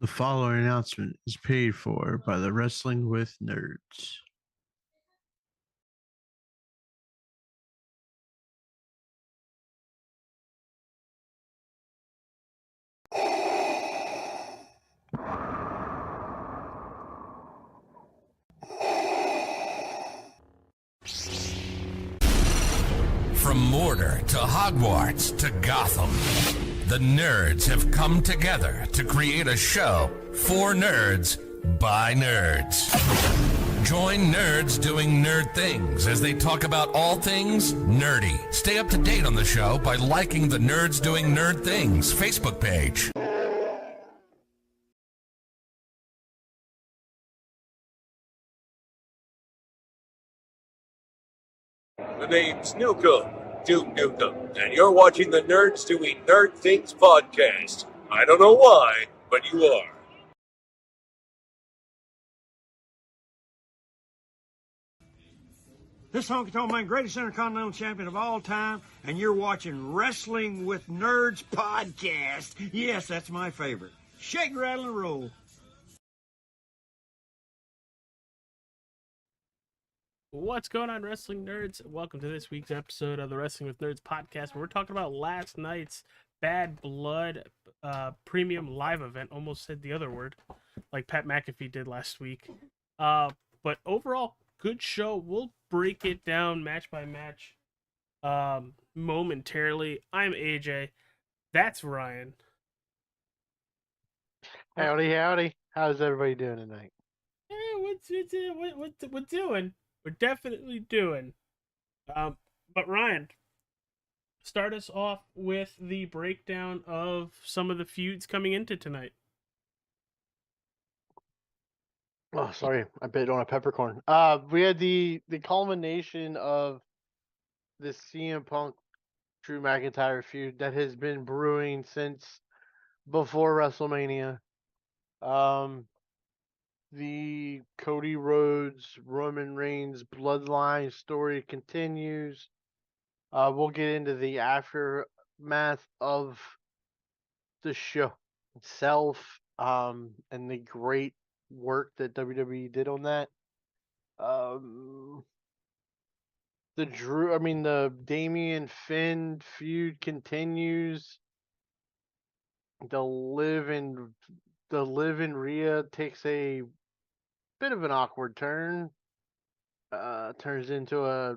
The following announcement is paid for by the Wrestling with Nerds. From Mordor to Hogwarts to Gotham, the nerds have come together to create a show for nerds by nerds. Join nerds doing nerd things as they talk about all things nerdy. Stay up to date on the show by liking the Nerds Doing Nerd Things Facebook page. The name's Nukem, Duke Nukem, and you're watching the Nerds Doing Nerd Things podcast. I don't know why, but you are. This honky tonk man, greatest intercontinental champion of all time, and you're watching Wrestling with Nerds podcast. Yes, that's my favorite. Shake, rattle, and roll. What's going on, wrestling nerds? Welcome to this week's episode of the Wrestling with Nerds podcast, where we're talking about last night's Bad Blood premium live event. Almost said the other word, like Pat McAfee did last week. But overall, good show. We'll break it down match by match momentarily. I'm AJ. That's Ryan. Howdy, howdy. How's everybody doing tonight? Hey, we're doing? We're definitely doing. But Ryan, start us off with the breakdown of some of the feuds coming into tonight. Oh, sorry, I bit on a peppercorn. We had the culmination of the CM Punk Drew McIntyre feud that has been brewing since before WrestleMania. The Cody Rhodes Roman Reigns bloodline story continues. We'll get into the aftermath of the show itself, and the great work that WWE did on that. The Damian Finn feud continues. The Liv and Rhea takes a bit of an awkward turn. Turns into a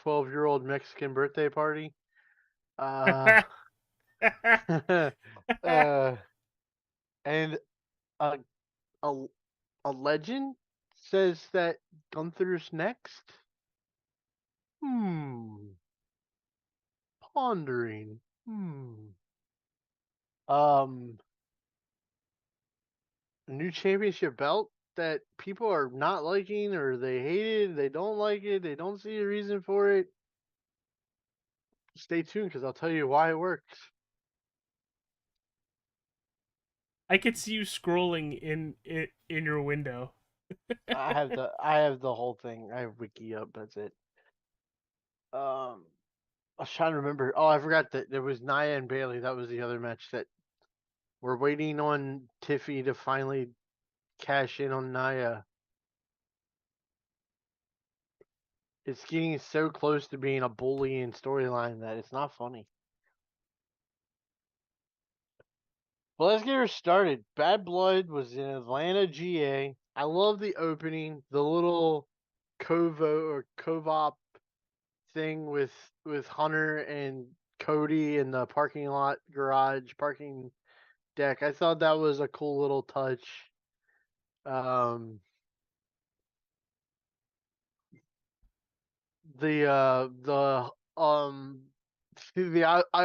12-year-old Mexican birthday party. And a legend says that Gunther's next. Pondering. New championship belt that people are not liking, or they hate it, they don't like it, they don't see a reason for it. Stay tuned, because I'll tell you why it works. I could see you scrolling in your window. I have the whole thing. I have wiki up. That's it. I was trying to remember. Oh, I forgot that there was Nia and Bailey. That was the other match that we're waiting on Tiffy to finally cash in on Nia. It's getting so close to being a bullying storyline that it's not funny. Well, let's get her started. Bad Blood was in Atlanta, GA. I love the opening, the little co-op thing with Hunter and Cody in the parking lot garage parking deck. I thought that was a cool little touch. I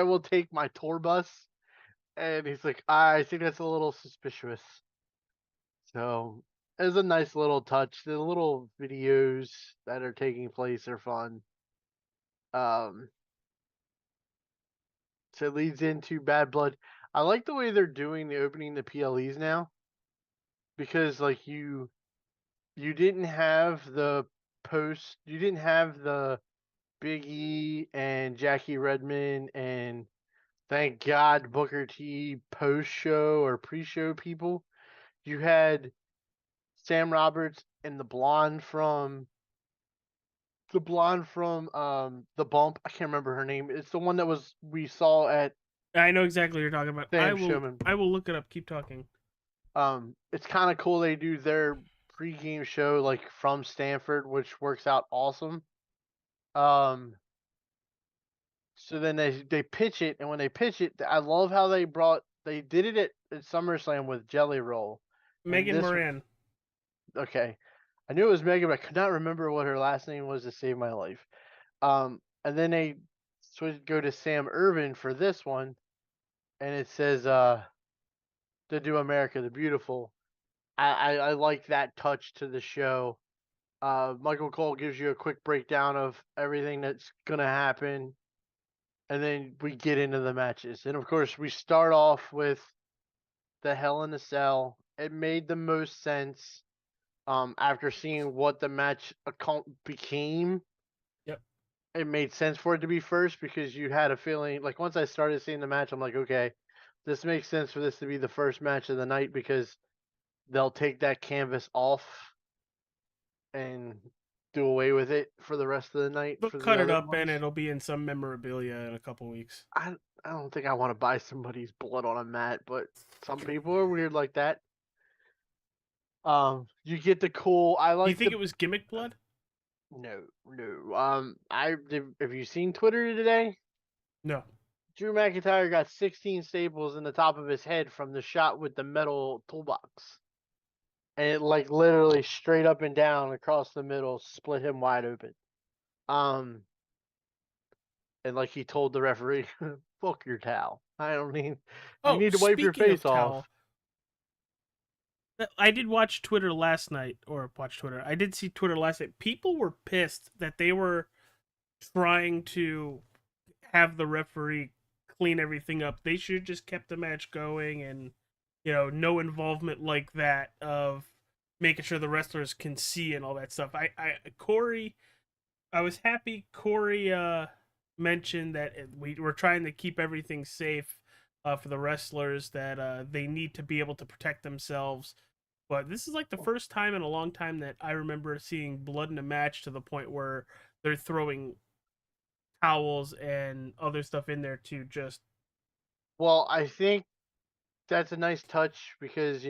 will take my tour bus, and he's like, I think that's a little suspicious. So it was a nice little touch. The little videos that are taking place are fun. So it leads into Bad Blood. I like the way they're doing the opening the PLEs now, because like you didn't have the Big E and Jackie Redmond and Thank God Booker T post show or pre show people. You had Sam Roberts and the blonde from the bump. I can't remember her name. It's the one that we saw at I know exactly what you're talking about. I Sam will Showman. I will look it up. Keep talking. It's kind of cool they do their pregame show like from Stanford, which works out awesome. Um, so then they pitch it, and when they pitch it, I love how they did it at SummerSlam with Jelly Roll, and Megan this Moran. okay, I knew it was Megan, but I could not remember what her last name was to save my life. And then they go to Sam Irvin for this one, and it says to do America the Beautiful. I like that touch to the show. Michael Cole gives you a quick breakdown of everything that's gonna happen, and then we get into the matches. And of course, we start off with the Hell in a Cell. It made the most sense after seeing what the match became. Yep. It made sense for it to be first because you had a feeling like once I started seeing the match, I'm like, okay, this makes sense for this to be the first match of the night because they'll take that canvas off and do away with it for the rest of the night They'll for the cut it other up and ones. it'll be in some memorabilia in a couple weeks. I don't think I want to buy somebody's blood on a mat, but some people are weird like that. You get the cool. I Do you like think the it was gimmick blood? no. Have you seen Twitter today? No. Drew McIntyre got 16 staples in the top of his head from the shot with the metal toolbox, and it like literally straight up and down across the middle split him wide open. Um, and like he told the referee, "Fuck your towel. I don't need. You Oh, need to wipe your speaking face of off." towel, I did watch Twitter last night, or watch Twitter. I did see Twitter last night. People were pissed that they were trying to have the referee clean everything up. They should have just kept the match going and, no involvement like that of making sure the wrestlers can see and all that stuff. Corey, I was happy Corey mentioned that we were trying to keep everything safe for the wrestlers, that they need to be able to protect themselves. But this is like the first time in a long time that I remember seeing blood in a match to the point where they're throwing towels and other stuff in there to just. Well, I think that's a nice touch because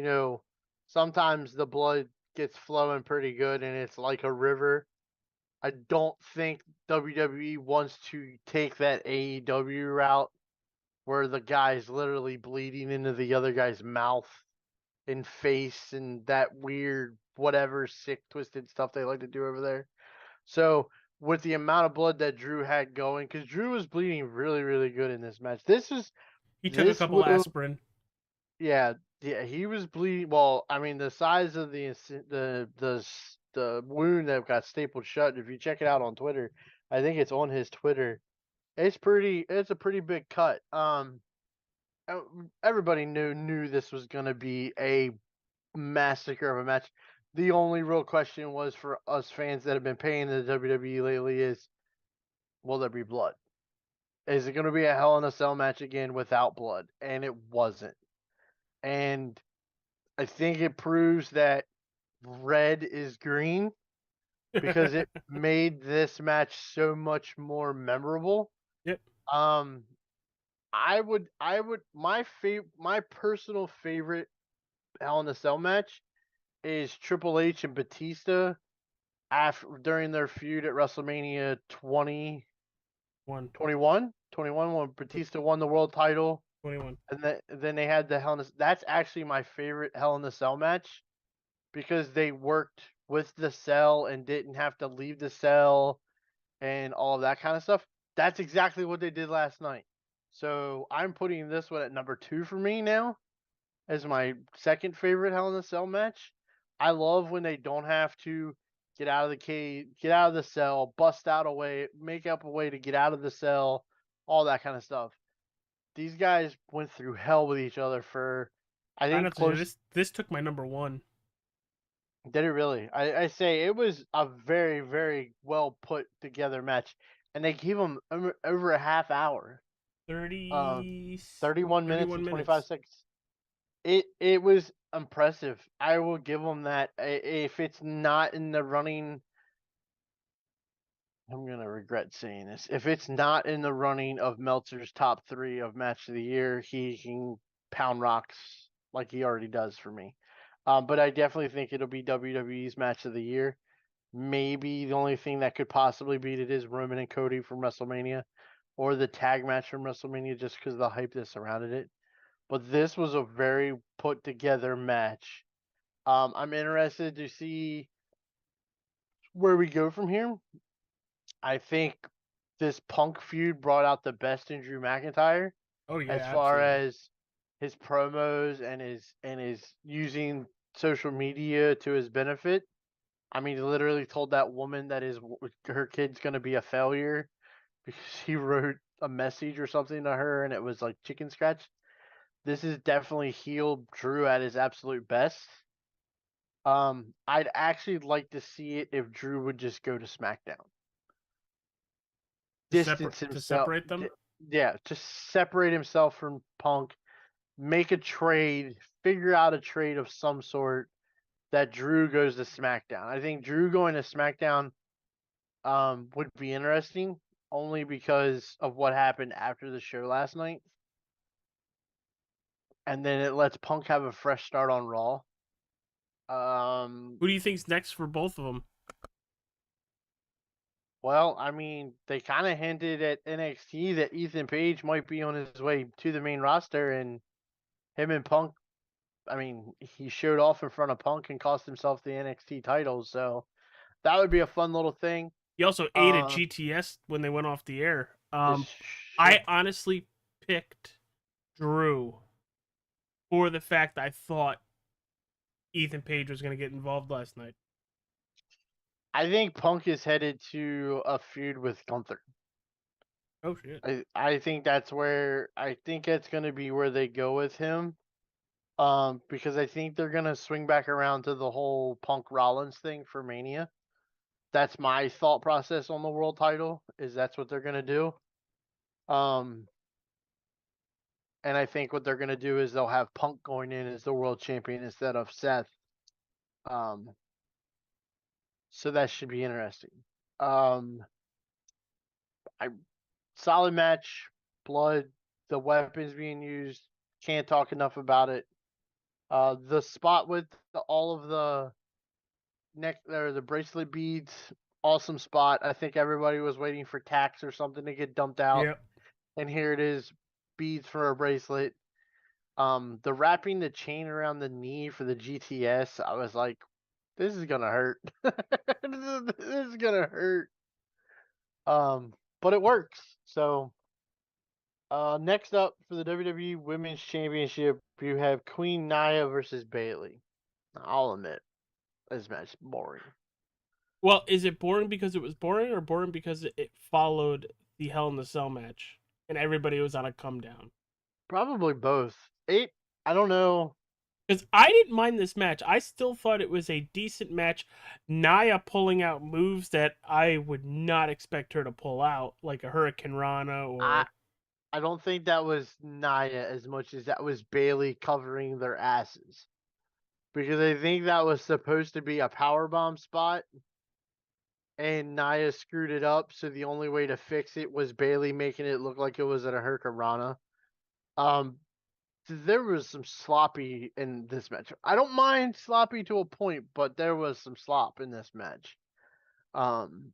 sometimes the blood gets flowing pretty good and it's like a river. I don't think WWE wants to take that AEW route where the guy's literally bleeding into the other guy's mouth and face and that weird whatever sick twisted stuff they like to do over there. So with the amount of blood that Drew had going, because Drew was bleeding really, really good in this match. He took a This couple would have, aspirin. yeah, yeah, he was bleeding. Well, I mean, the size of the wound that got stapled shut. If you check it out on Twitter, I think it's on his Twitter. It's a pretty big cut. Everybody knew this was gonna be a massacre of a match. The only real question was for us fans that have been paying the WWE lately is, will there be blood? Is it going to be a Hell in a Cell match again without blood? And it wasn't. And I think it proves that red is green because it made this match so much more memorable. Yep. Um, my personal favorite Hell in a Cell match is Triple H and Batista during their feud at WrestleMania 21 when Batista won the world title, 21. and then they had the Hell in a. That's actually my favorite Hell in a Cell match because they worked with the cell and didn't have to leave the cell and all of that kind of stuff. That's exactly what they did last night. So I'm putting this one at number 2 for me now as my second favorite Hell in a Cell match. I love when they don't have to get out of the cage, get out of the cell, bust out a way, make up a way to get out of the cell, all that kind of stuff. These guys went through hell with each other for, I I think, have to say close. this took my number one. Did it really? I say it was a very, very well put together match, and they gave them over a half hour. 30, 31 minutes 31 and 25 minutes. seconds. It was impressive. I will give them that. If it's not in the running, I'm gonna regret saying this. If it's not in the running of Meltzer's top 3 of match of the year, he can pound rocks like he already does for me. But I definitely think it'll be WWE's match of the year. Maybe the only thing that could possibly beat it is Roman and Cody from WrestleMania, or the tag match from WrestleMania, just because of the hype that surrounded it. But this was a very put together match. I'm interested to see where we go from here. I think this Punk feud brought out the best in Drew McIntyre Oh yeah, as far absolutely. as his promos and his using social media to his benefit. I mean, he literally told that woman that her kid's gonna be a failure because he wrote a message or something to her and it was like chicken scratch. This is definitely heel Drew at his absolute best. I'd actually like to see it if Drew would just go to SmackDown, distance To himself. separate them. Yeah, just separate himself from Punk, make a trade, figure out a trade of some sort that Drew goes to SmackDown. I think Drew going to SmackDown would be interesting only because of what happened after the show last night. And then it lets Punk have a fresh start on Raw. Who do you think's next for both of them? Well, I mean, they kind of hinted at NXT that Ethan Page might be on his way to the main roster, and him and Punk. I mean, he showed off in front of Punk and cost himself the NXT title, so that would be a fun little thing. He also ate at Uh, GTS when they went off the air. this I should honestly picked Drew for the fact I thought Ethan Page was going to get involved last night. I think Punk is headed to a feud with Gunther. Oh shit! I think that's where I think it's going to be where they go with him. Because I think they're gonna swing back around to the whole Punk Rollins thing for Mania. That's my thought process on the world title. Is that's what they're gonna do. Um, and I think what they're gonna do is they'll have Punk going in as the world champion instead of Seth. Um, so that should be interesting. Um, I solid match, blood, the weapons being used. Can't talk enough about it. The spot with all of the neck or the bracelet beads, awesome spot. I think everybody was waiting for tax or something to get dumped out, Yep. and here it is, beads for a bracelet. The wrapping the chain around the knee for the GTS, I was like, this is gonna hurt. This is gonna hurt. But it works. So, next up for the WWE Women's Championship, you have Queen Nia versus Bayley. I'll admit, this match is boring. Well, is it boring because it was boring, or boring because it followed the Hell in the Cell match and everybody was on a come down? Probably both. I don't know. Because I didn't mind this match. I still thought it was a decent match. Nia pulling out moves that I would not expect her to pull out, like a Hurricane Rana I or. I don't think that was Nia as much as that was Bailey covering their asses. Because I think that was supposed to be a power bomb spot, and Nia screwed it up. So the only way to fix it was Bailey making it look like it was at a Hurricane Rana. Um, there was some sloppy in this match. I don't mind sloppy to a point, but there was some slop in this match. Um,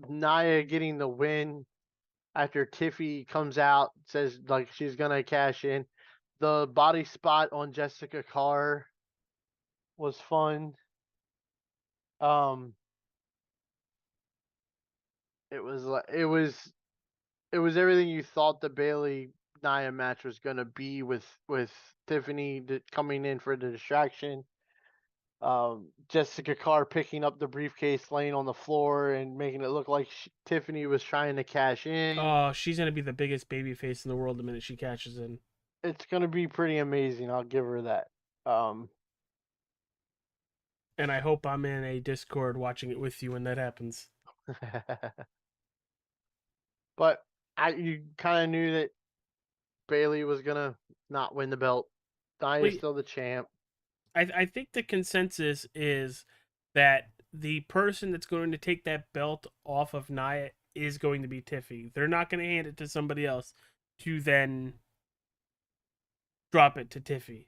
Nia getting the win after Tiffy comes out, says like she's gonna cash in. The body spot on Jessica Carr was fun. Um, it was like it was everything you thought the Bailey Nia match was gonna be with Tiffany coming in for the distraction. Jessica Carr picking up the briefcase, laying on the floor, and making it look like Tiffany was trying to cash in. Oh, she's going to be the biggest baby face in the world the minute she catches in. It's gonna be pretty amazing. I'll give her that. Um, And I hope I'm in a Discord watching it with you when that happens. but you kind of knew that Bailey was gonna not win the belt. Nia's still the champ. I think the consensus is that the person that's going to take that belt off of Nia is going to be Tiffy. They're not going to hand it to somebody else to then drop it to Tiffy.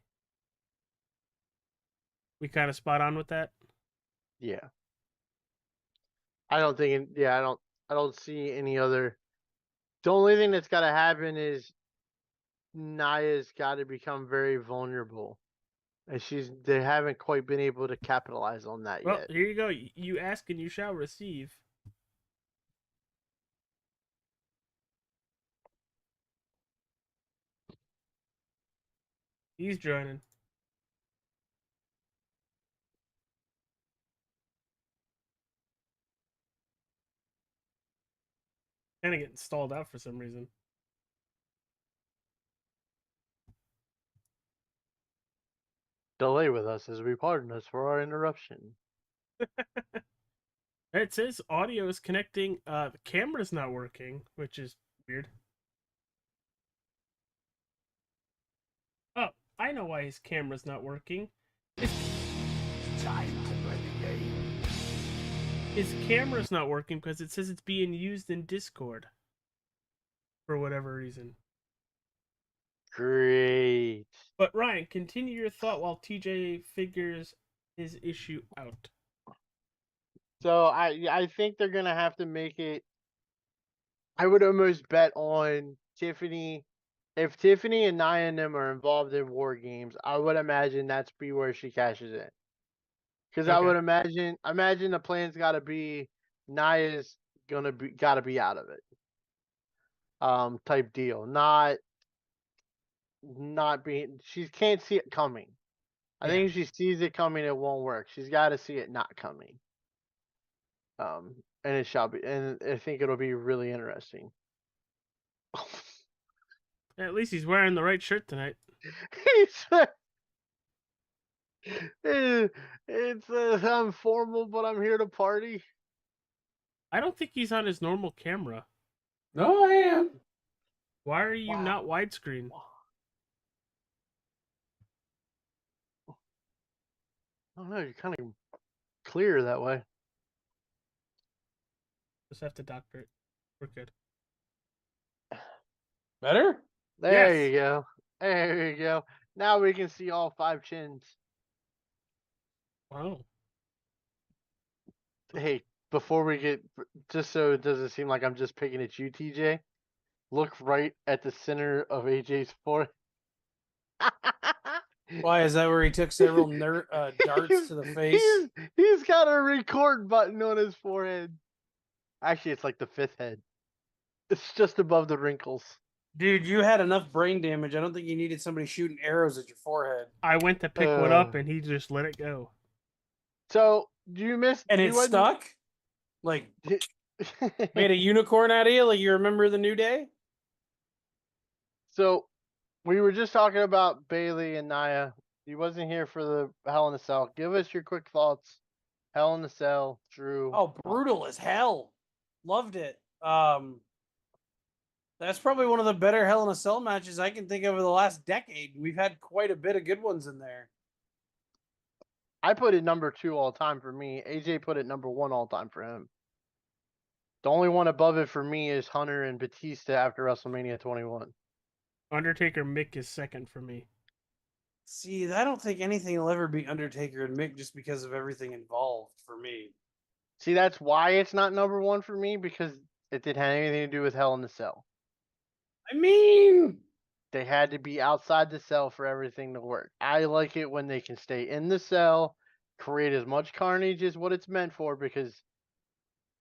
We kind of spot on with that. Yeah. I don't think. Yeah, I don't see any other. The only thing that's got to happen is Nia's got to become very vulnerable, and they haven't quite been able to capitalize on that Well, yet. here you go. You ask and you shall receive. He's joining. Kind of getting stalled out for some reason. Delay with us as we pardon us for our interruption. It says audio is connecting. The camera's not working, which is weird. Oh, I know why his camera's not working. It's time to play the game. His camera's not working because it says it's being used in Discord. For whatever reason. Great. But Ryan, continue your thought while TJ figures his issue out. So I think they're gonna have to make it. I would almost bet on Tiffany. If Tiffany and Nia and them are involved in war games, I would imagine that's be where she cashes in. Because I would imagine the plan's got to be Nia's got to be out of it. Type deal, not being. She can't see it coming. I think if she sees it coming, it won't work. She's got to see it not coming. And it shall be, and I think it'll be really interesting. At least he's wearing the right shirt tonight. It's I'm formal, but I'm here to party. I don't think he's on his normal camera. No, I am. Why are you not widescreen? I don't know. You're kind of clear that way. Just have to doctor it. We're good. Better? There you go. There you go. Now we can see all 5 chins. Wow. Hey, before we get, just so it doesn't seem like I'm just picking at you, TJ, look right at the center of AJ's forehead. Why, is that where he took several darts to the face? He's got a record button on his forehead. Actually, it's like the 5th head. It's just above the wrinkles. Dude, you had enough brain damage. I don't think you needed somebody shooting arrows at your forehead. I went to pick one up and he just let it go. So, you missed... And it stuck? Like, made a unicorn out of you like you remember the New Day? So, we were just talking about Bailey and Nia. He wasn't here for the Hell in a Cell. Give us your quick thoughts. Hell in a Cell, Drew. Oh, brutal as hell. Loved it. That's probably one of the better Hell in a Cell matches I can think of in the last decade. We've had quite a bit of good ones in there. I put it number 2 all time for me. AJ put it number 1 all time for him. The only one above it for me is Hunter and Batista after WrestleMania 21. Undertaker Mick is second for me. See, I don't think anything will ever be Undertaker and Mick just because of everything involved for me. See, that's why it's not number 1 for me, because it didn't have anything to do with Hell in the Cell. I mean, they had to be outside the cell for everything to work. I like it when they can stay in the cell, create as much carnage as what it's meant for, because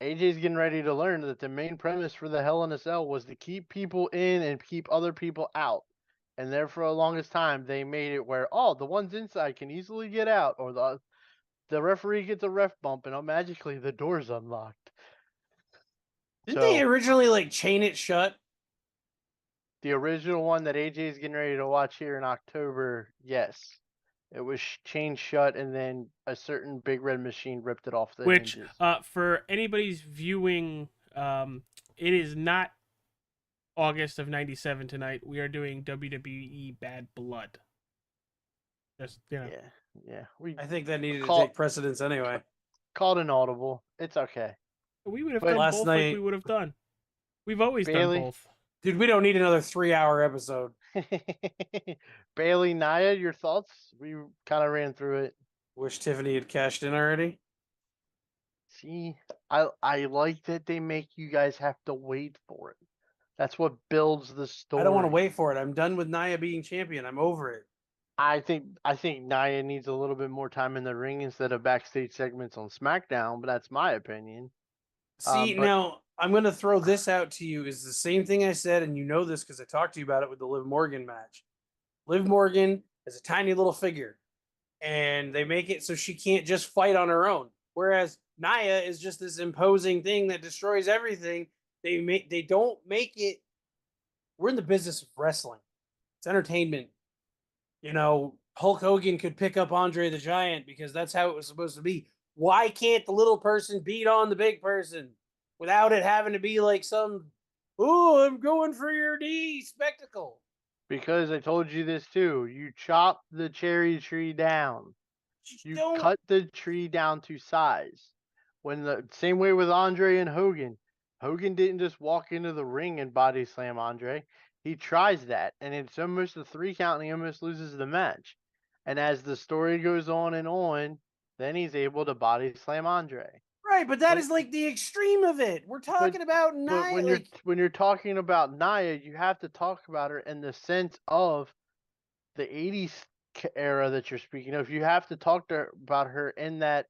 AJ's getting ready to learn that the main premise for the Hell in a Cell was to keep people in and keep other people out. And there for the longest time, they made it where, the ones inside can easily get out, or the referee gets a ref bump and magically the door's unlocked. Didn't they originally chain it shut? The original one that AJ is getting ready to watch here in October, yes. It was chained shut, and then a certain big red machine ripped it off the hinges. For anybody's viewing, it is not August of '97 tonight. We are doing WWE Bad Blood. Just Yeah. I think that needed to Call- take precedence anyway. called an audible. It's okay. we would have But done last both like we night- would have done. We've always Bailey? done both. Dude, we don't need another 3-hour episode. Bailey, Nia, your thoughts? We kind of ran through it. Wish Tiffany had cashed in already. See, I like that they make you guys have to wait for it. That's what builds the story. I don't want to wait for it. I'm done with Nia being champion. I'm over it. I think Nia needs a little bit more time in the ring instead of backstage segments on SmackDown, but that's my opinion. See, But- now I'm going to throw this out to you. Is the same thing I said, and you know this because I talked to you about it with the Liv Morgan match. Liv Morgan is a tiny little figure, and they make it so she can't just fight on her own. Whereas Nia is just this imposing thing that destroys everything. They don't make it. We're in the business of wrestling. It's entertainment. You know, Hulk Hogan could pick up Andre the Giant because that's how it was supposed to be. Why can't the little person beat on the big person without it having to be like some, oh, I'm going for your knee spectacle? Because I told you this too. You chop the cherry tree down. You cut the tree down to size. When the same way with Andre and Hogan. Hogan didn't just walk into the ring and body slam Andre. He tries that, and it's almost a 3 count, and he almost loses the match. And as the story goes on, then he's able to body slam Andre. Right, but that is like the extreme of it. We're talking about Nia. But when you're talking about Nia, you have to talk about her in the sense of the '80s era that you're speaking of. You have to talk about her in that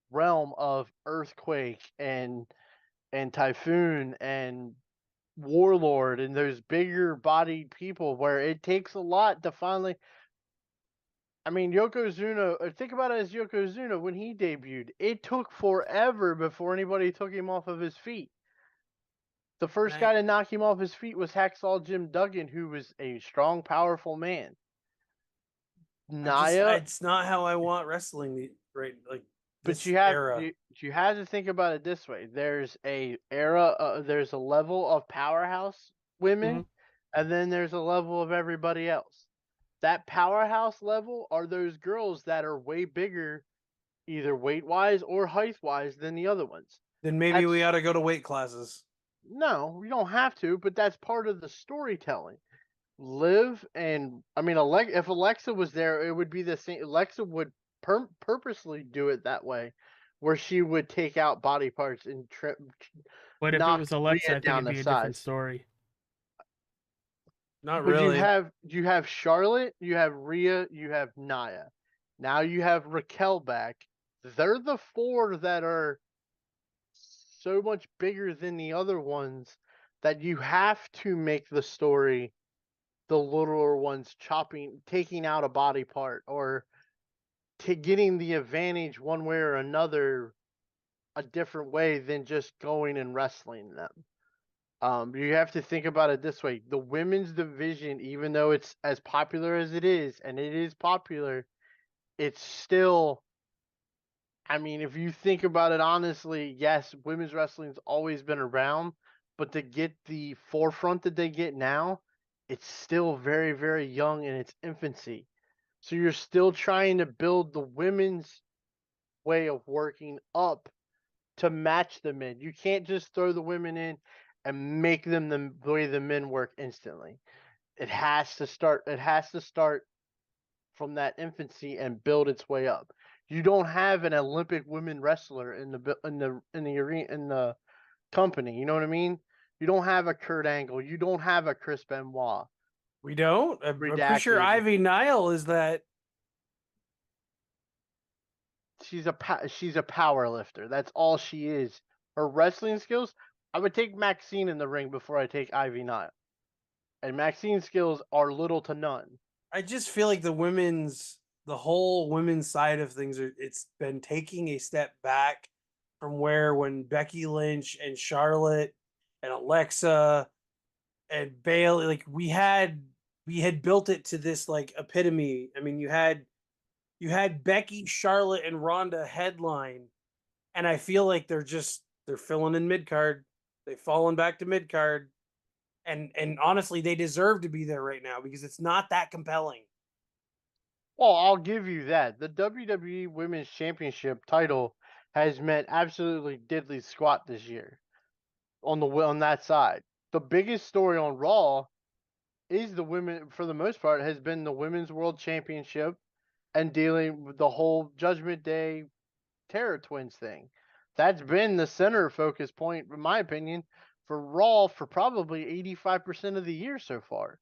realm of Earthquake and Typhoon and Warlord and those bigger bodied people where it takes a lot to finally. I mean, Yokozuna, think about it as Yokozuna when he debuted. It took forever before anybody took him off of his feet. The first guy to knock him off his feet was Hacksaw Jim Duggan, who was a strong, powerful man. Nia, it's not how I want wrestling. Right, like. But you have to think about it this way. There's a there's a level of powerhouse women, and then there's a level of everybody else. That powerhouse level are those girls that are way bigger, either weight wise or height wise, than the other ones. Then maybe we ought to go to weight classes. No, we don't have to, but that's part of the storytelling. Liv and if Alexa was there, it would be the same. Alexa would purposely do it that way, where she would take out body parts and But if it was Alexa, I think it'd be a different story. Not but really. You have Charlotte, you have Rhea, you have Nia. Now you have Raquel back. They're the 4 that are so much bigger than the other ones that you have to make the story the littler ones taking out a body part or getting the advantage one way or another a different way than just going and wrestling them. You have to think about it this way. The women's division, even though it's as popular as it is, and it is popular, it's still, if you think about it honestly, yes, women's wrestling's always been around, but to get the forefront that they get now, it's still very, very young in its infancy. So you're still trying to build the women's way of working up to match the men. You can't just throw the women in and make them the way the men work instantly. It has to start from that infancy and build its way up. You don't have an Olympic women wrestler in the arena, in the company. You know what I mean? You don't have a Kurt Angle. You don't have a Chris Benoit. We don't. I'm pretty sure Ivy Nile is that. She's a power lifter. That's all she is. Her wrestling skills. I would take Maxine in the ring before I take Ivy Nile. And Maxine's skills are little to none. I just feel like the whole women's side of things, it's been taking a step back from when Becky Lynch and Charlotte and Alexa and Bayley, like we had built it to this like epitome. I mean, you had Becky, Charlotte, and Ronda headline, and I feel like they're filling in mid card. They've fallen back to mid card, And honestly, they deserve to be there right now because it's not that compelling. Well, I'll give you that. The WWE Women's Championship title has meant absolutely diddly squat this year on that side. The biggest story on Raw is the women, for the most part, has been the Women's World Championship and dealing with the whole Judgment Day Terror Twins thing. That's been the center focus point, in my opinion, for Raw for probably 85% of the year so far.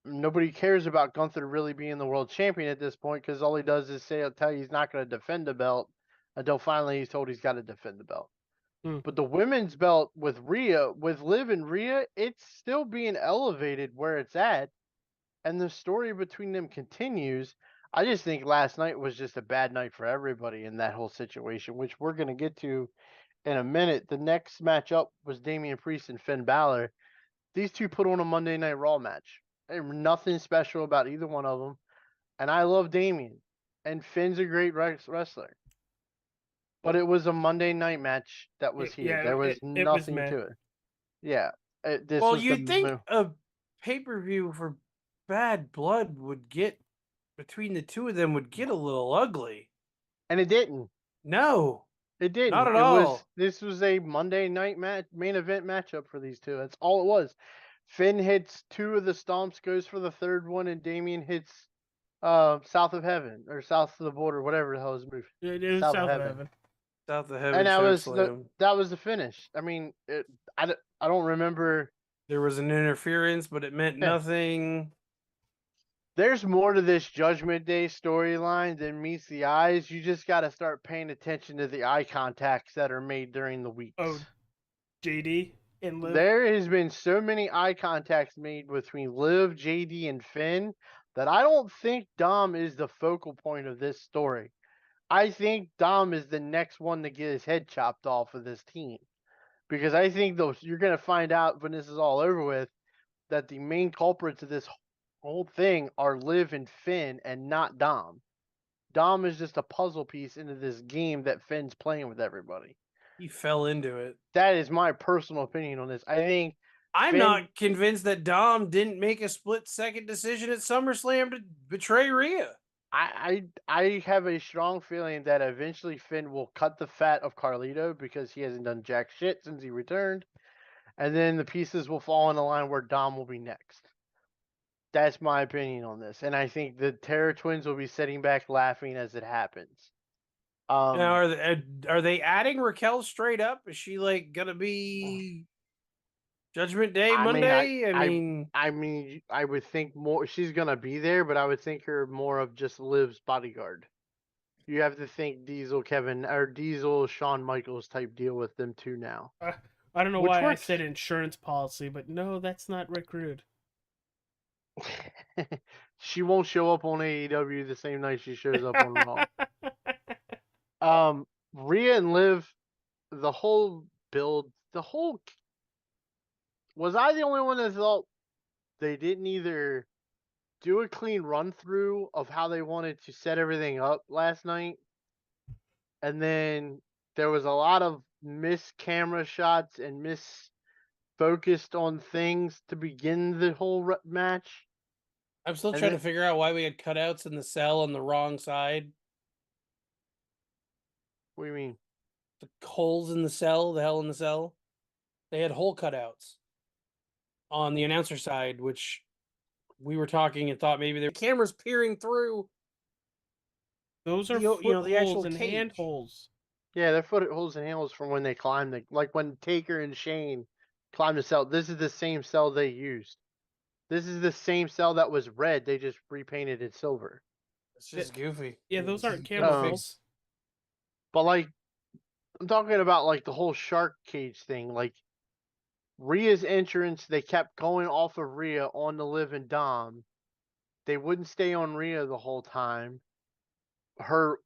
Nobody cares about Gunther really being the world champion at this point because all he does is tell you he's not going to defend the belt until finally he's told he's got to defend the belt. Hmm. But the women's belt with Liv and Rhea, it's still being elevated where it's at, and the story between them continues. I just think last night was just a bad night for everybody in that whole situation, which we're going to get to in a minute. The next matchup was Damian Priest and Finn Balor. These two put on a Monday Night Raw match. There's nothing special about either one of them. And I love Damian. And Finn's a great wrestler. But it was a Monday night match that was here. Yeah, There was it was nothing meh. to it. Yeah. This Well, was you'd think a pay-per-view for Bad Blood would get, between the two of them, would get a little ugly. And it didn't. No, It didn't. not at all. This was a Monday night main event matchup for these two. That's all it was. Finn hits two of the stomps, goes for the third one, and Damian hits South of Heaven or South of the Border, whatever the hell his move. It is South South of of Heaven. Heaven. South of And Heaven that choke was slam. that was the finish. I mean, I don't remember. There was an interference, but it meant Yeah. nothing. There's more to this Judgment Day storyline than meets the eyes. You just got to start paying attention to the eye contacts that are made during the weeks. Oh, JD and Liv. There has been so many eye contacts made between Liv, JD, and Finn that I don't think Dom is the focal point of this story. I think Dom is the next one to get his head chopped off of this team. Because I think you're going to find out when this is all over with that the main culprits of this whole thing are Liv and Finn and not Dom. Dom is just a puzzle piece into this game that Finn's playing with everybody. He fell into it. That is my personal opinion on this. I think I'm Finn, not convinced that Dom didn't make a split-second decision at SummerSlam to betray Rhea. I have a strong feeling that eventually Finn will cut the fat of Carlito because he hasn't done jack shit since he returned. And then the pieces will fall in a line where Dom will be next. That's my opinion on this. And I think the Terror Twins will be sitting back laughing as it happens. Now, are they adding Raquel straight up? Is she like gonna be Judgment Day Monday? I mean, I would think more. She's gonna be there, but I would think her more of just Liv's bodyguard. You have to think Diesel, Shawn Michaels type deal with them two now. I don't know Which why works. I said insurance policy, but no, that's not Rick Rude. She won't show up on AEW the same night she shows up on Raw. Rhea and Liv, the whole build, was I the only one that thought they didn't either do a clean run through of how they wanted to set everything up last night, and then there was a lot of missed camera shots and focused on things to begin the whole match? I'm still And trying then- to figure out why we had cutouts in the cell on the wrong side. What do you mean? The holes in the cell, the hell in the cell. They had hole cutouts on the announcer side, which we were talking and thought maybe the cameras peering through. Those are The- you know, the actual footholes and cage. handholds. Yeah, they're footholds and handles from when they climbed like when Taker and Shane climbed the cell. This is the same cell they used. This is the same cell that was red. They just repainted it silver. It's just goofy. Yeah, those It's aren't just camera goofy. holes. But like, I'm talking about like the whole shark cage thing. Like Rhea's entrance, they kept going off of Rhea on the Liv and Dom. They wouldn't stay on Rhea the whole time. Her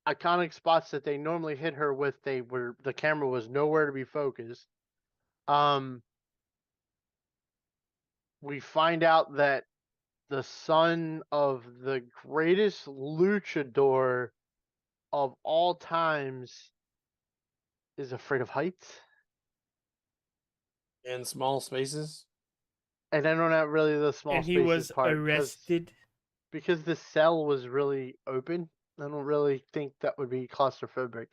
iconic spots that they normally hit her with, the camera was nowhere to be focused. We find out that the son of the greatest luchador of all times is afraid of heights. In small spaces. And I don't have really the small And he spaces was part arrested. because the cell was really open. I don't really think that would be claustrophobic.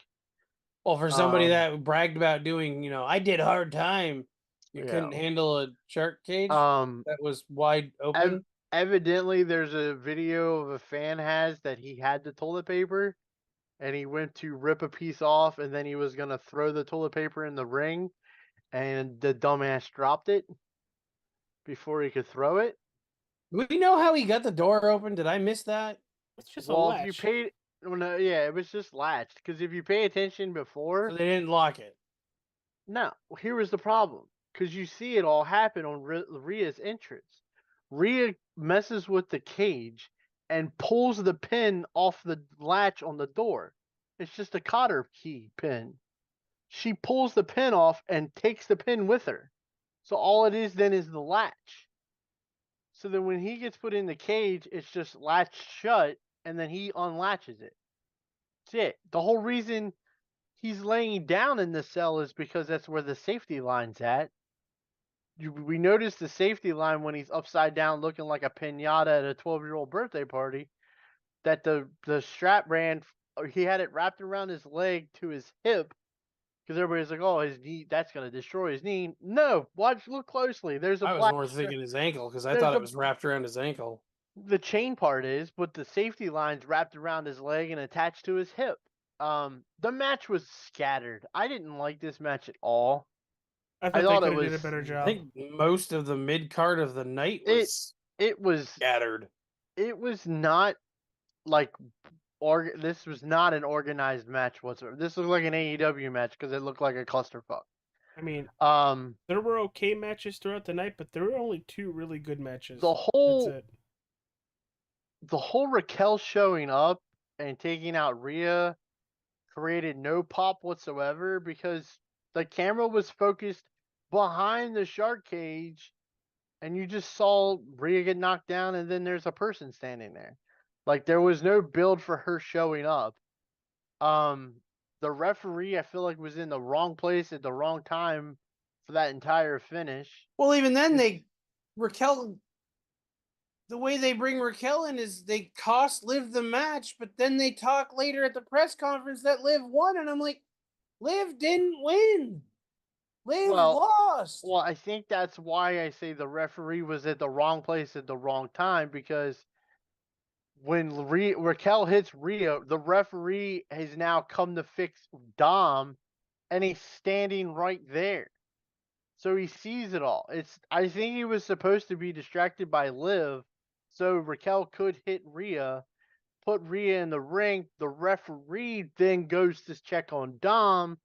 Well, for somebody Um, that bragged about doing, I did hard time. You Yeah. couldn't handle a shark cage Um, that was wide ev- open. evidently, there's a video of a fan has that he had the toilet paper, and he went to rip a piece off, and then he was gonna throw the toilet paper in the ring, and the dumbass dropped it before he could throw it. Do we know how he got the door open? Did I miss that? It's just a Well, if you latch. paid, well, no, yeah, it was just latched. Because if you pay attention before, So they didn't lock it. no, here was the problem. Because you see it all happen on Rhea's entrance. Rhea messes with the cage and pulls the pin off the latch on the door. It's just a cotter key pin. She pulls the pin off and takes the pin with her. So all it is then is the latch. So then when he gets put in the cage, it's just latched shut, and then he unlatches it. That's it. The whole reason he's laying down in the cell is because that's where the safety line's at. We noticed the safety line when he's upside down looking like a pinata at a 12-year-old birthday party, that the strap ran, he had it wrapped around his leg to his hip, because everybody's like, oh, his knee, that's going to destroy his knee. No, look closely. There's a I was black more thinking his ankle because I there's thought it a was wrapped around his ankle. the chain part is, but the safety line's wrapped around his leg and attached to his hip. The match was scattered. I didn't like this match at all. I I thought they thought could it have did a was better I job. think most of the mid card of the night it was it was scattered. it was not like this was not an organized match whatsoever. This looked like an AEW match because it looked like a clusterfuck. I mean, Um, there were okay matches throughout the night, but there were only 2 really good matches. the That's whole it. the whole Raquel showing up and taking out Rhea created no pop whatsoever because the camera was focused behind the shark cage and you just saw Rhea get knocked down and then there's a person standing there. Like there was no build for her showing up. Um, the referee I feel like was in the wrong place at the wrong time for that entire finish. Well, even then, Raquel. The way they bring Raquel in is they cost Liv the match, but then they talk later at the press conference that Liv won, and I'm like, Liv didn't win. Liv lost. Well, I think that's why I say the referee was at the wrong place at the wrong time because when Raquel hits Rhea, the referee has now come to fix Dom, and he's standing right there, so he sees it all. I think he was supposed to be distracted by Liv, so Raquel could hit Rhea, put Rhea in the ring. The referee then goes to check on Dom.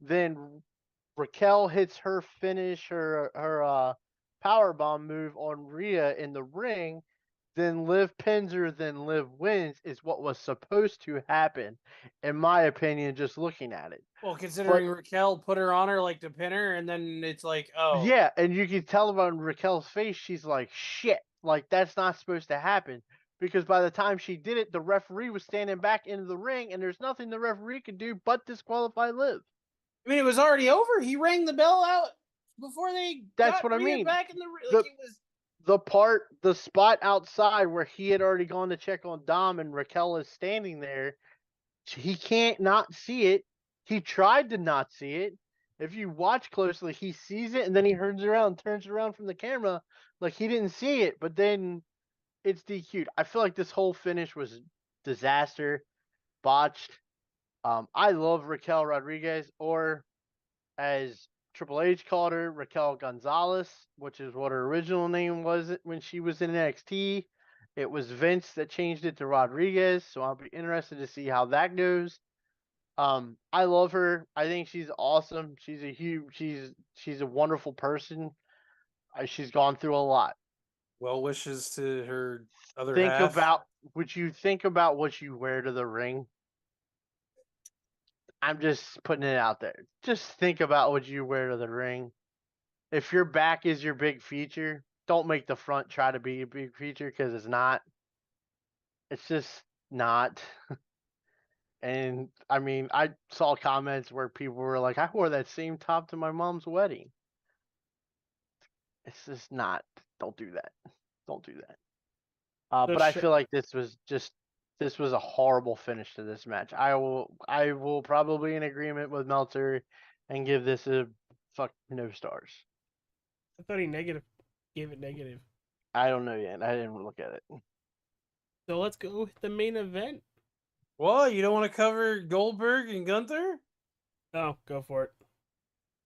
Then Raquel hits her finish, her power bomb move on Rhea in the ring. Then Liv pins her, then Liv wins is what was supposed to happen, in my opinion, just looking at it. Well, considering Raquel put her on her like to pin her, and then it's like, oh, Yeah, and you can tell on Raquel's face, she's like, shit, like that's not supposed to happen. Because by the time she did it, the referee was standing back into the ring, and there's nothing the referee could do but disqualify Liv. I mean, it was already over. He rang the bell out before they That's got what I Rhea mean. back in the ring. Like, it was The spot outside where he had already gone to check on Dom and Raquel is standing there, he can't not see it. He tried to not see it. If you watch closely, he sees it and then he turns around from the camera like he didn't see it, but then it's DQ'd. I feel like this whole finish was disaster, botched. I love Raquel Rodriguez, or as Triple H called her, Raquel Gonzalez, which is what her original name was when she was in NXT. It was Vince that changed it to Rodriguez, so I'll be interested to see how that goes. I love her. I think she's awesome. She's a wonderful person. She's gone through a lot. well wishes to her other Think half. about would you think about what you wear to the ring? I'm just putting it out there. Just think about what you wear to the ring. If your back is your big feature, don't make the front try to be a big feature because it's not. It's just not. And I mean, I saw comments where people were like, I wore that same top to my mom's wedding. It's just not. Don't do that. Don't do that. So But I feel like this was a horrible finish to this match. I will probably in agreement with Meltzer and give this a fuck no stars. I thought gave it negative. I don't know yet. I didn't look at it. So let's go with the main event. Well, you don't want to cover Goldberg and Gunther Oh, go for it.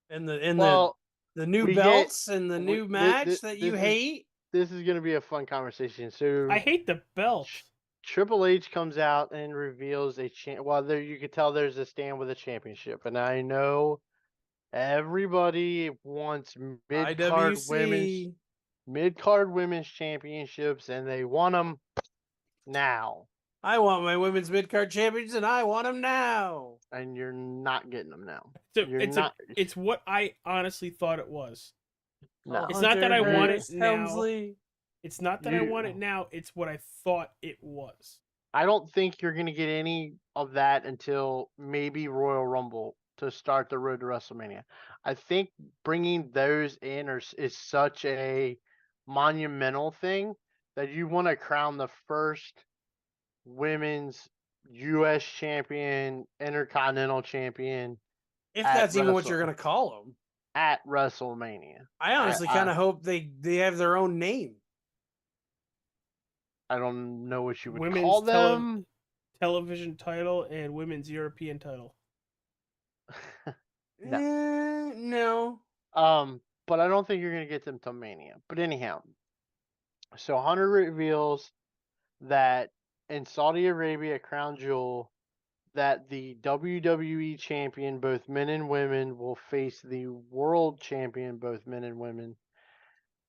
and Well, the new we get- belts and the new we- match that you this is- hate. This is gonna be a fun conversation. So I hate the belt. Triple H comes out and reveals a well, there you could tell there's a stand with a championship, and I know everybody wants IWC. mid card women's championships, and they want them now, I want my women's mid card champions, and I want them now. and you're not getting them now. So You're it's not. it's what I honestly thought it was. No. It's not that I want it Hunter now. Helmsley. It's not that I want it now. It's what I thought it was. I don't think you're gonna get any of that until maybe Royal Rumble to start the road to WrestleMania. I think bringing those in is such a monumental thing that you want to crown the first women's U.S. champion, Intercontinental champion If at that's even what you're Wrestle- going to call them. at WrestleMania. I honestly kind of hope they have their own name. I don't know what you would Women's call them. television title and women's European title. No. No. But I don't think you're gonna get them till Mania. But anyhow, so Hunter reveals that in Saudi Arabia, Crown Jewel, that the WWE champion, both men and women, will face the world champion, both men and women,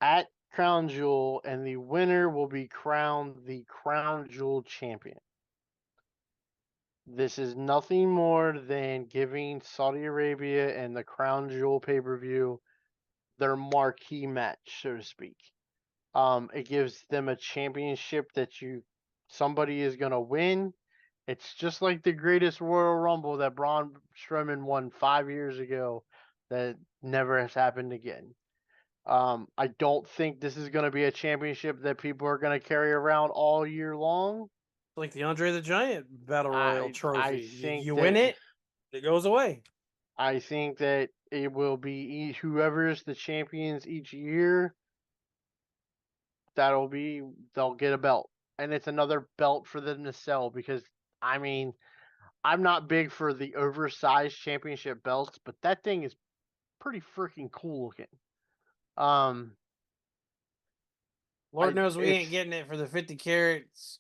at Crown Jewel, and the winner will be crowned the Crown Jewel champion. This is nothing more than giving Saudi Arabia and the Crown Jewel pay-per-view their marquee match, so to speak. It gives them a championship that somebody is gonna win. It's just like the greatest Royal Rumble that Braun Strowman won 5 years ago that never has happened again. I don't think this is gonna be a championship that people are gonna carry around all year long. Like the Andre the Giant Battle Royal trophy. think You that- win it, it goes away. I think that it will be whoever is the champions each year. They'll get a belt, and it's another belt for them to sell because I mean, I'm not big for the oversized championship belts, but that thing is pretty freaking cool looking. Lord knows we ain't it's- getting it for the 50 carats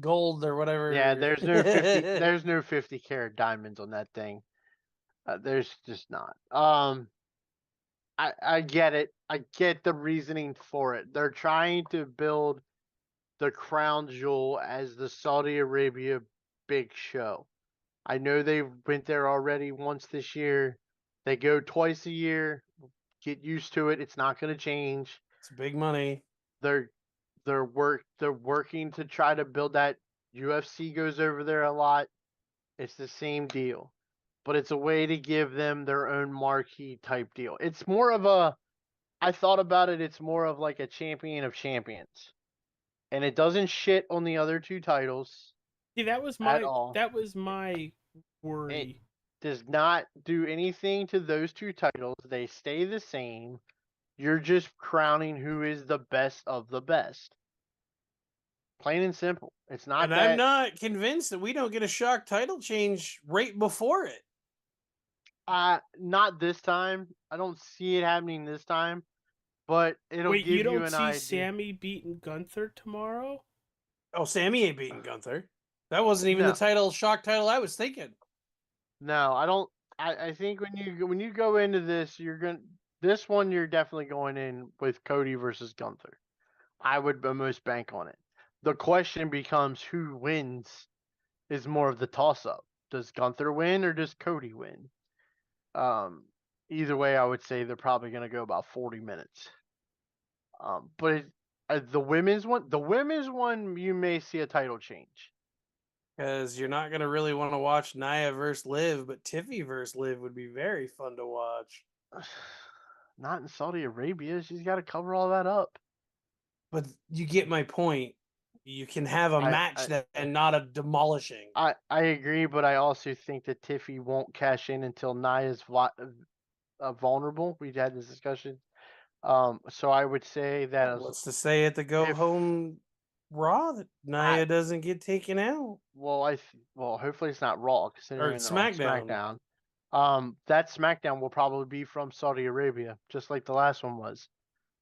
gold or whatever. Yeah, there's no 50. There's no 50 karat diamonds on that thing. There's just not. I get it. I get the reasoning for it. They're trying to build the crown jewel as the Saudi Arabia big show. I know they went there already once this year. They go twice a year. Get used to it. It's not going to change. It's big money. They're working to try to build that. UFC goes over there a lot. It's the same deal, but it's a way to give them their own marquee type deal. It's more of a, I thought about it, it's more of like a champion of champions. And it doesn't shit on the other two titles. See, that was my worry. Does not do anything to those two titles. They stay the same. You're just crowning who is the best of the best. Plain and simple. It's not And that I'm not convinced that we don't get a shock title change right before it. not this time. I don't see it happening this time. But it'll Wait, give you don't an see idea. Sammy beating Gunther tomorrow? Oh, Sammy ain't beating Gunther. That wasn't even No. the title, shock title I was thinking. No, I don't. I think when you go into this, this one you're definitely going in with Cody versus Gunther. I would almost bank on it. The question becomes who wins is more of the toss up. Does Gunther win or does Cody win? Either way, I would say they're probably going to go about 40 minutes. But the women's one, you may see a title change. Because you're not going to really want to watch Nia versus Liv, but Tiffy versus Liv would be very fun to watch. Not in Saudi Arabia. She's got to cover all that up. But you get my point. You can have a match and not a demolishing. I agree, but I also think that Tiffy won't cash in until Nia's vulnerable. We had this discussion. So I would say that What's to say at the go if- home Raw that Nia doesn't get taken out? well, hopefully it's not Raw, considering they're on SmackDown. SmackDown. That SmackDown will probably be from Saudi Arabia, just like the last one was.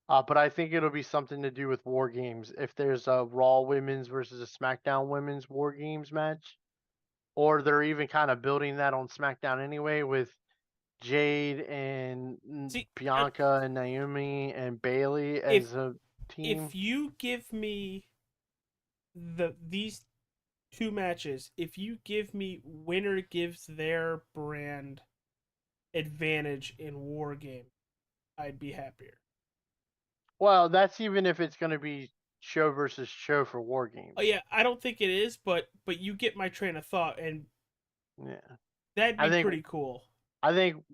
But I think it'll be something to do with War Games. If there's a Raw Women's versus a SmackDown Women's War Games match, or they're even kind of building that on SmackDown anyway with Jade and Bianca and Naomi and Bailey as a team. If you give me these two matches, if you give me winner gives their brand advantage in War Game, I'd be happier. Well, that's even if it's going to be show versus show for War Games. Oh yeah, I don't think it is, but you get my train of thought, and that'd be pretty cool. I think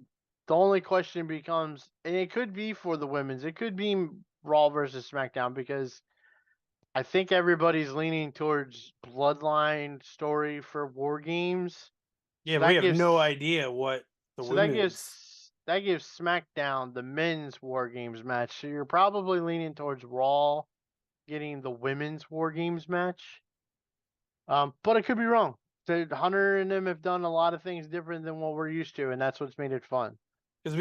the only question becomes, and it could be for the women's, it could be Raw versus SmackDown, because I think everybody's leaning towards Bloodline story for War Games. Yeah, so we have no idea what the women's. That gives SmackDown the men's War Games match. So you're probably leaning towards Raw getting the women's War Games match. But I could be wrong. So Hunter and them have done a lot of things different than what we're used to, and that's what's made it fun. Because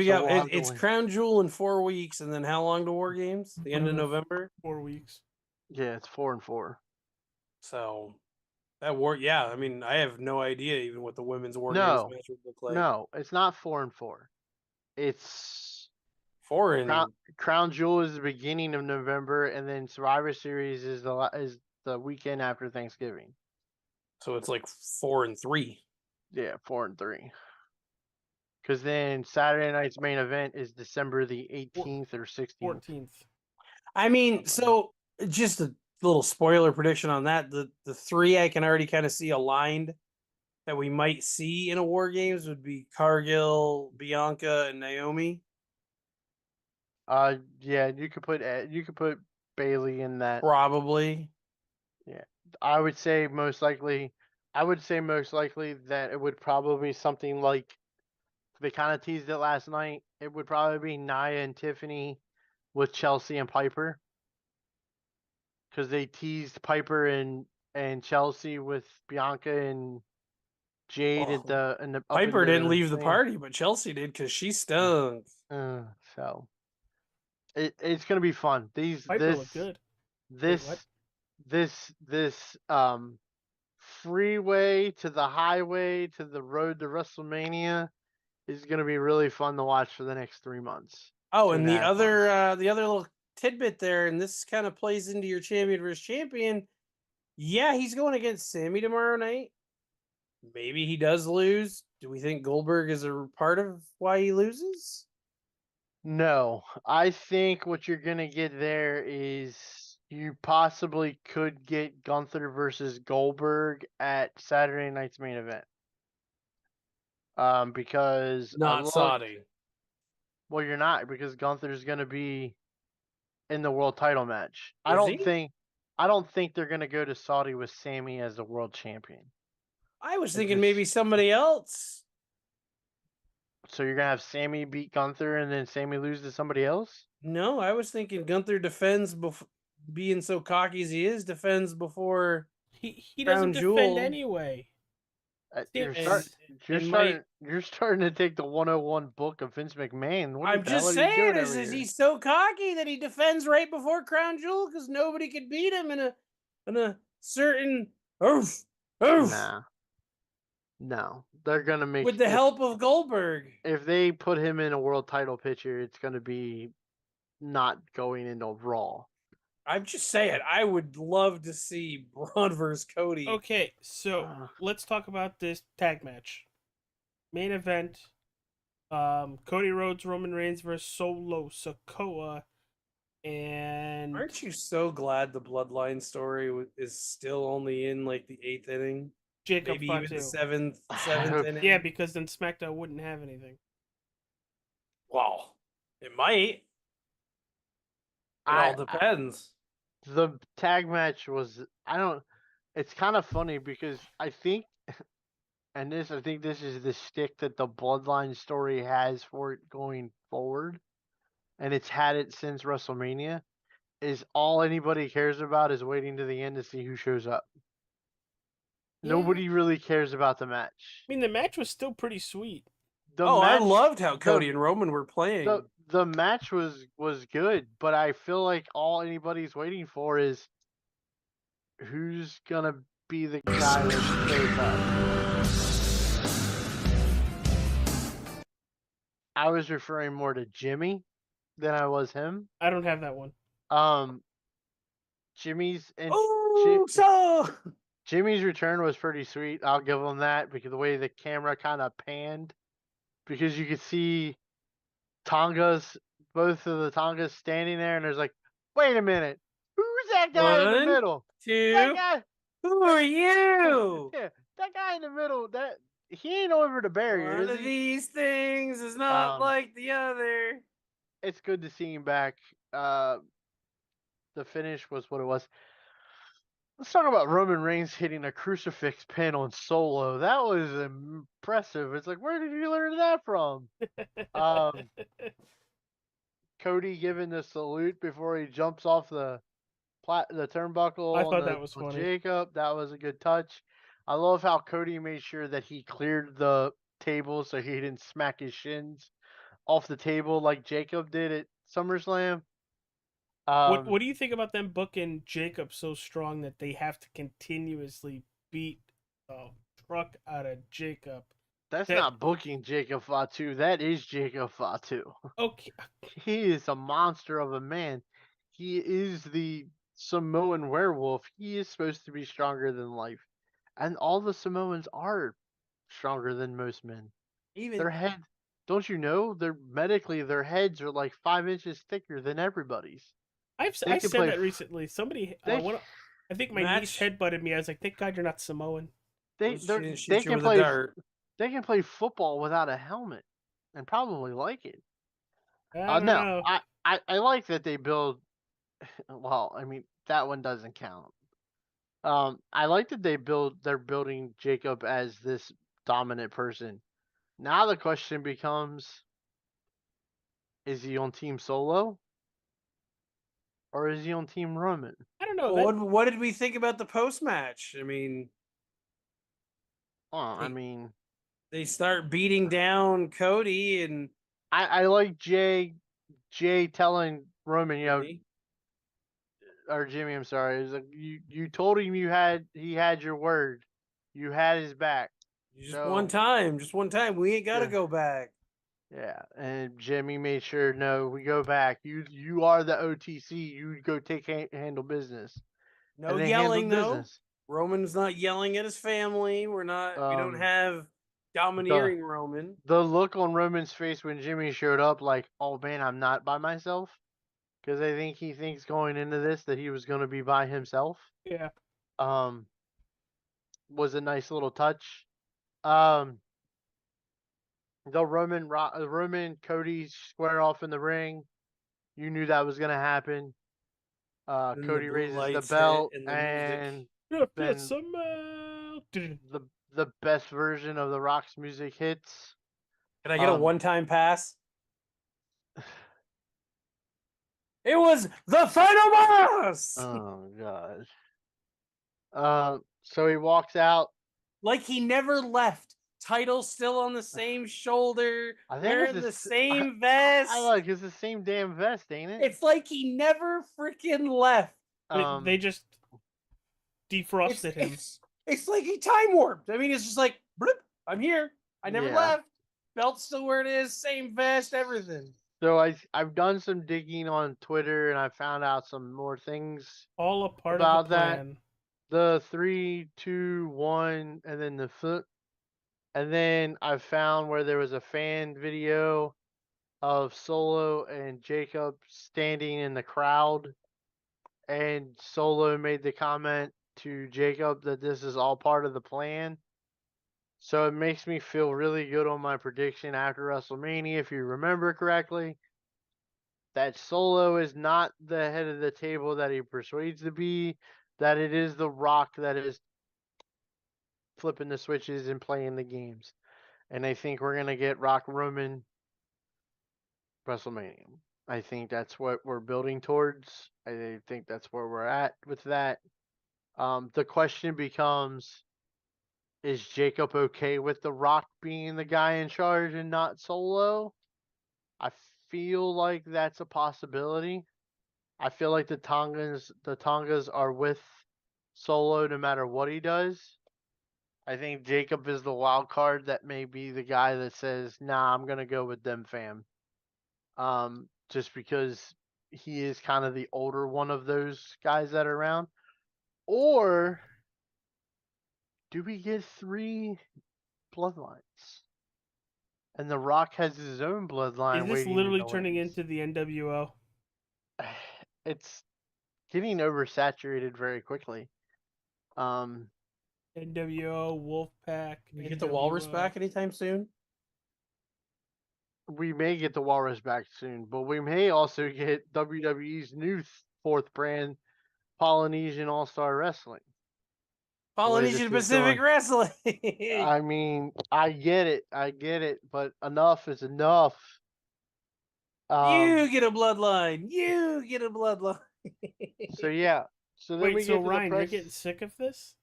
it's Crown Jewel in 4 weeks, and then how long to War Games? The end of November? 4 weeks. Yeah, it's 4 and 4. So that I mean, I have no idea even what the women's War Games match would look like. No, it's not 4 and 4. It's 4 and Crown Jewel is the beginning of November, and then Survivor Series is the weekend after Thanksgiving. So it's like 4 and 3. Yeah, 4 and 3. Because then Saturday night's main event is December the 18th or 16th. 14th. I mean, so just a little spoiler prediction on that. The 3 I can already kind of see aligned that we might see in a War Games would be Cargill, Bianca, and Naomi. Yeah, you could put Bailey in that. Probably. Yeah. I would say most likely that it would probably be something like, they kind of teased it last night. It would probably be Nia and Tiffany with Chelsea and Piper. Because they teased Piper and Chelsea with Bianca and Jade at the Piper didn't leave the party, but Chelsea did because she stunk. So it's gonna be fun. Piper looked good. This freeway to the highway to the road to WrestleMania is gonna be really fun to watch for the next 3 months. Oh, and the other little tidbit there, and this kind of plays into your champion versus champion. Yeah, he's going against Sammy tomorrow night. Maybe he does lose. Do we think Goldberg is a part of why he loses? No, I think what you're gonna get there is you possibly could get Gunther versus Goldberg at Saturday night's main event. Because not Saudi. Well, you're not, because Gunther's gonna be in the world title match. I don't think they're gonna go to Saudi with Sammy as the world champion. I was thinking maybe somebody else. So you're gonna have Sammy beat Gunther and then Sammy lose to somebody else? No, I was thinking Gunther defends being so cocky as he is, defends before he doesn't defend anyway. You're starting to take the 101 book of Vince McMahon. I'm just saying, is he's so cocky that he defends right before Crown Jewel because nobody could beat him in a certain oof. No, they're gonna make with the help of Goldberg. If they put him in a world title picture, it's gonna be not going into Raw. I'm just saying, I would love to see Braun versus Cody. Okay, so let's talk about this tag match. Main event, Cody Rhodes, Roman Reigns versus Solo Sikoa. And aren't you so glad the Bloodline story is still only in like the 8th inning? Jacob maybe even the seventh inning. Yeah, because then SmackDown wouldn't have anything. Well, it might. It all depends. The tag match was I don't. It's kind of funny because I think, I think this is the stick that the Bloodline story has for it going forward, and it's had it since WrestleMania. Is all anybody cares about is waiting to the end to see who shows up. Yeah. Nobody really cares about the match. I mean, the match was still pretty sweet. The Oh, I match, loved how the Cody and Roman were playing. the match was good, but I feel like all anybody's waiting for is who's gonna be the guy that shows up. I was referring more to Jimmy than I was him. I don't have that one. Jimmy's and Oh, so Jimmy's return was pretty sweet. I'll give him that because the way the camera kind of panned, because you could see both of the Tongas standing there, and there's like, wait a minute, who's that guy in the 1, middle? 2. That guy, Who are you? yeah, that guy in the middle. That he ain't over the barrier, One is of he? these things is not like the other. It's good to see him back. The finish was what it was. Let's talk about Roman Reigns hitting a crucifix pin on Solo. That was impressive. It's like, where did you learn that from? Cody giving the salute before he jumps off the turnbuckle I on thought that was on funny. Jacob. That was a good touch. I love how Cody made sure that he cleared the table so he didn't smack his shins off the table like Jacob did at SummerSlam. What do you think about them booking Jacob so strong that they have to continuously beat the truck out of Jacob? That's not booking Jacob Fatu. That is Jacob Fatu. Okay. He is a monster of a man. He is the Samoan werewolf. He is supposed to be stronger than life. And all the Samoans are stronger than most men. Even Their head, don't you know? Their heads are like 5 inches thicker than everybody's. I said that recently. Somebody, They, I think my niece headbutted me. I was like, "Thank God you're not Samoan." they shoot you with a dart. They can play football without a helmet, and probably like it. I don't No, know. I like that they build. Well, I mean that one doesn't count. I like that they're building Jacob as this dominant person. Now the question becomes: is he on Team Solo, or is he on Team Roman? I don't know. Well, what did we think about the post match? I mean, I mean, they start beating down Cody, and I like Jay telling Roman, or Jimmy, I'm sorry, is like you told him he had your word, you had his back. Just one time, we ain't got to go back. Yeah, and Jimmy made sure, no, we go back. You are the OTC. You go handle business. No yelling though. Roman's not yelling at his family. We don't have domineering Roman. The look on Roman's face when Jimmy showed up, like, oh man, I'm not by myself, because I think he thinks going into this that he was going to be by himself. Yeah. Was a nice little touch. The Roman Cody square off in the ring. You knew that was gonna happen. Cody raises the belt, and then the best version of the Rock's music hits. Can I get a one-time pass? It was the final boss. Oh god. So he walks out like he never left. Title still on the same shoulder. Wearing the same vest. I like it's the same damn vest, ain't it? It's like he never freaking left. They just defrosted him. It's like he time warped. I mean, it's just like, bloop, I'm here. I never left. Belt's still where it is. Same vest, everything. So I've done some digging on Twitter and I found out some more things. All a part of the plan. The 3, 2, 1, and then the foot. And then I found where there was a fan video of Solo and Jacob standing in the crowd. And Solo made the comment to Jacob that this is all part of the plan. So it makes me feel really good on my prediction after WrestleMania, if you remember correctly. that Solo is not the head of the table that he persuades to be, that it is The Rock that is flipping the switches and playing the games. And I think we're going to get Rock Roman WrestleMania. I think that's what we're building towards. I think that's where we're at with that. The question becomes, is Jacob okay with The Rock being the guy in charge and not Solo? I feel like that's a possibility. I feel like the Tongas are with Solo no matter what he does. I think Jacob is the wild card that may be the guy that says, "Nah, I'm gonna go with them, fam." Just because he is kind of the older one of those guys that are around. Or do we get 3 bloodlines? And The Rock has his own Is bloodline this waiting in literally the turning wings. into the NWO? It's getting oversaturated very quickly. NWO, Wolfpack, We get the Walrus NWO. back anytime soon. We may get the Walrus back soon, but we may also get WWE's new fourth brand, Polynesian All Star Wrestling. The way this Polynesian is Pacific going. Wrestling. I mean, I get it, but enough is enough. You get a bloodline. You get a bloodline. So yeah. So then Wait, we so get to the Ryan, you're press. getting sick of this?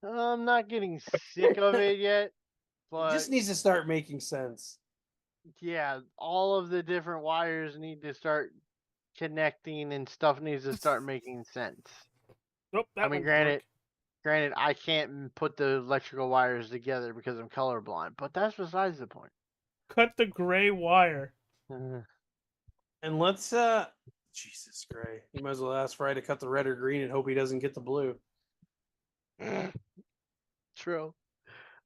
I'm not getting sick of it yet, It but just needs to start making sense. yeah, all of the different wires need to start connecting and stuff needs to start making sense. Nope, that I mean, one granted, I can't put the electrical wires together because I'm colorblind, but that's besides the point. Cut the gray wire. And let's Jesus Gray. You might as well ask Fry to cut the red or green and hope he doesn't get the blue. True.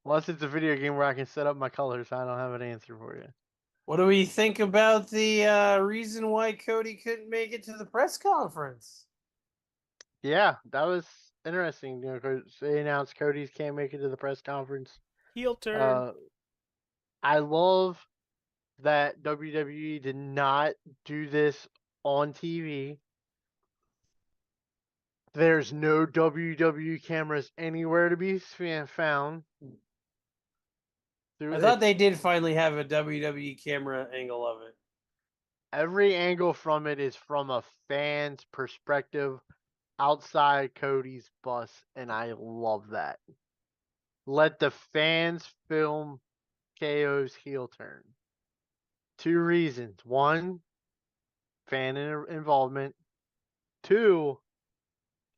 Unless it's a video game where I can set up my colors, I don't have an answer for you. What do we think about the reason why Cody couldn't make it to the press conference? Yeah, that was interesting. You know, 'cause they announced Cody's can't make it to the press conference. Heel turn. I love that WWE did not do this on TV. There's no WWE cameras anywhere to be found. I thought they did finally have a WWE camera angle of it. Every angle from it is from a fan's perspective outside Cody's bus, and I love that. Let the fans film KO's heel turn. 2 reasons. 1, fan involvement. 2,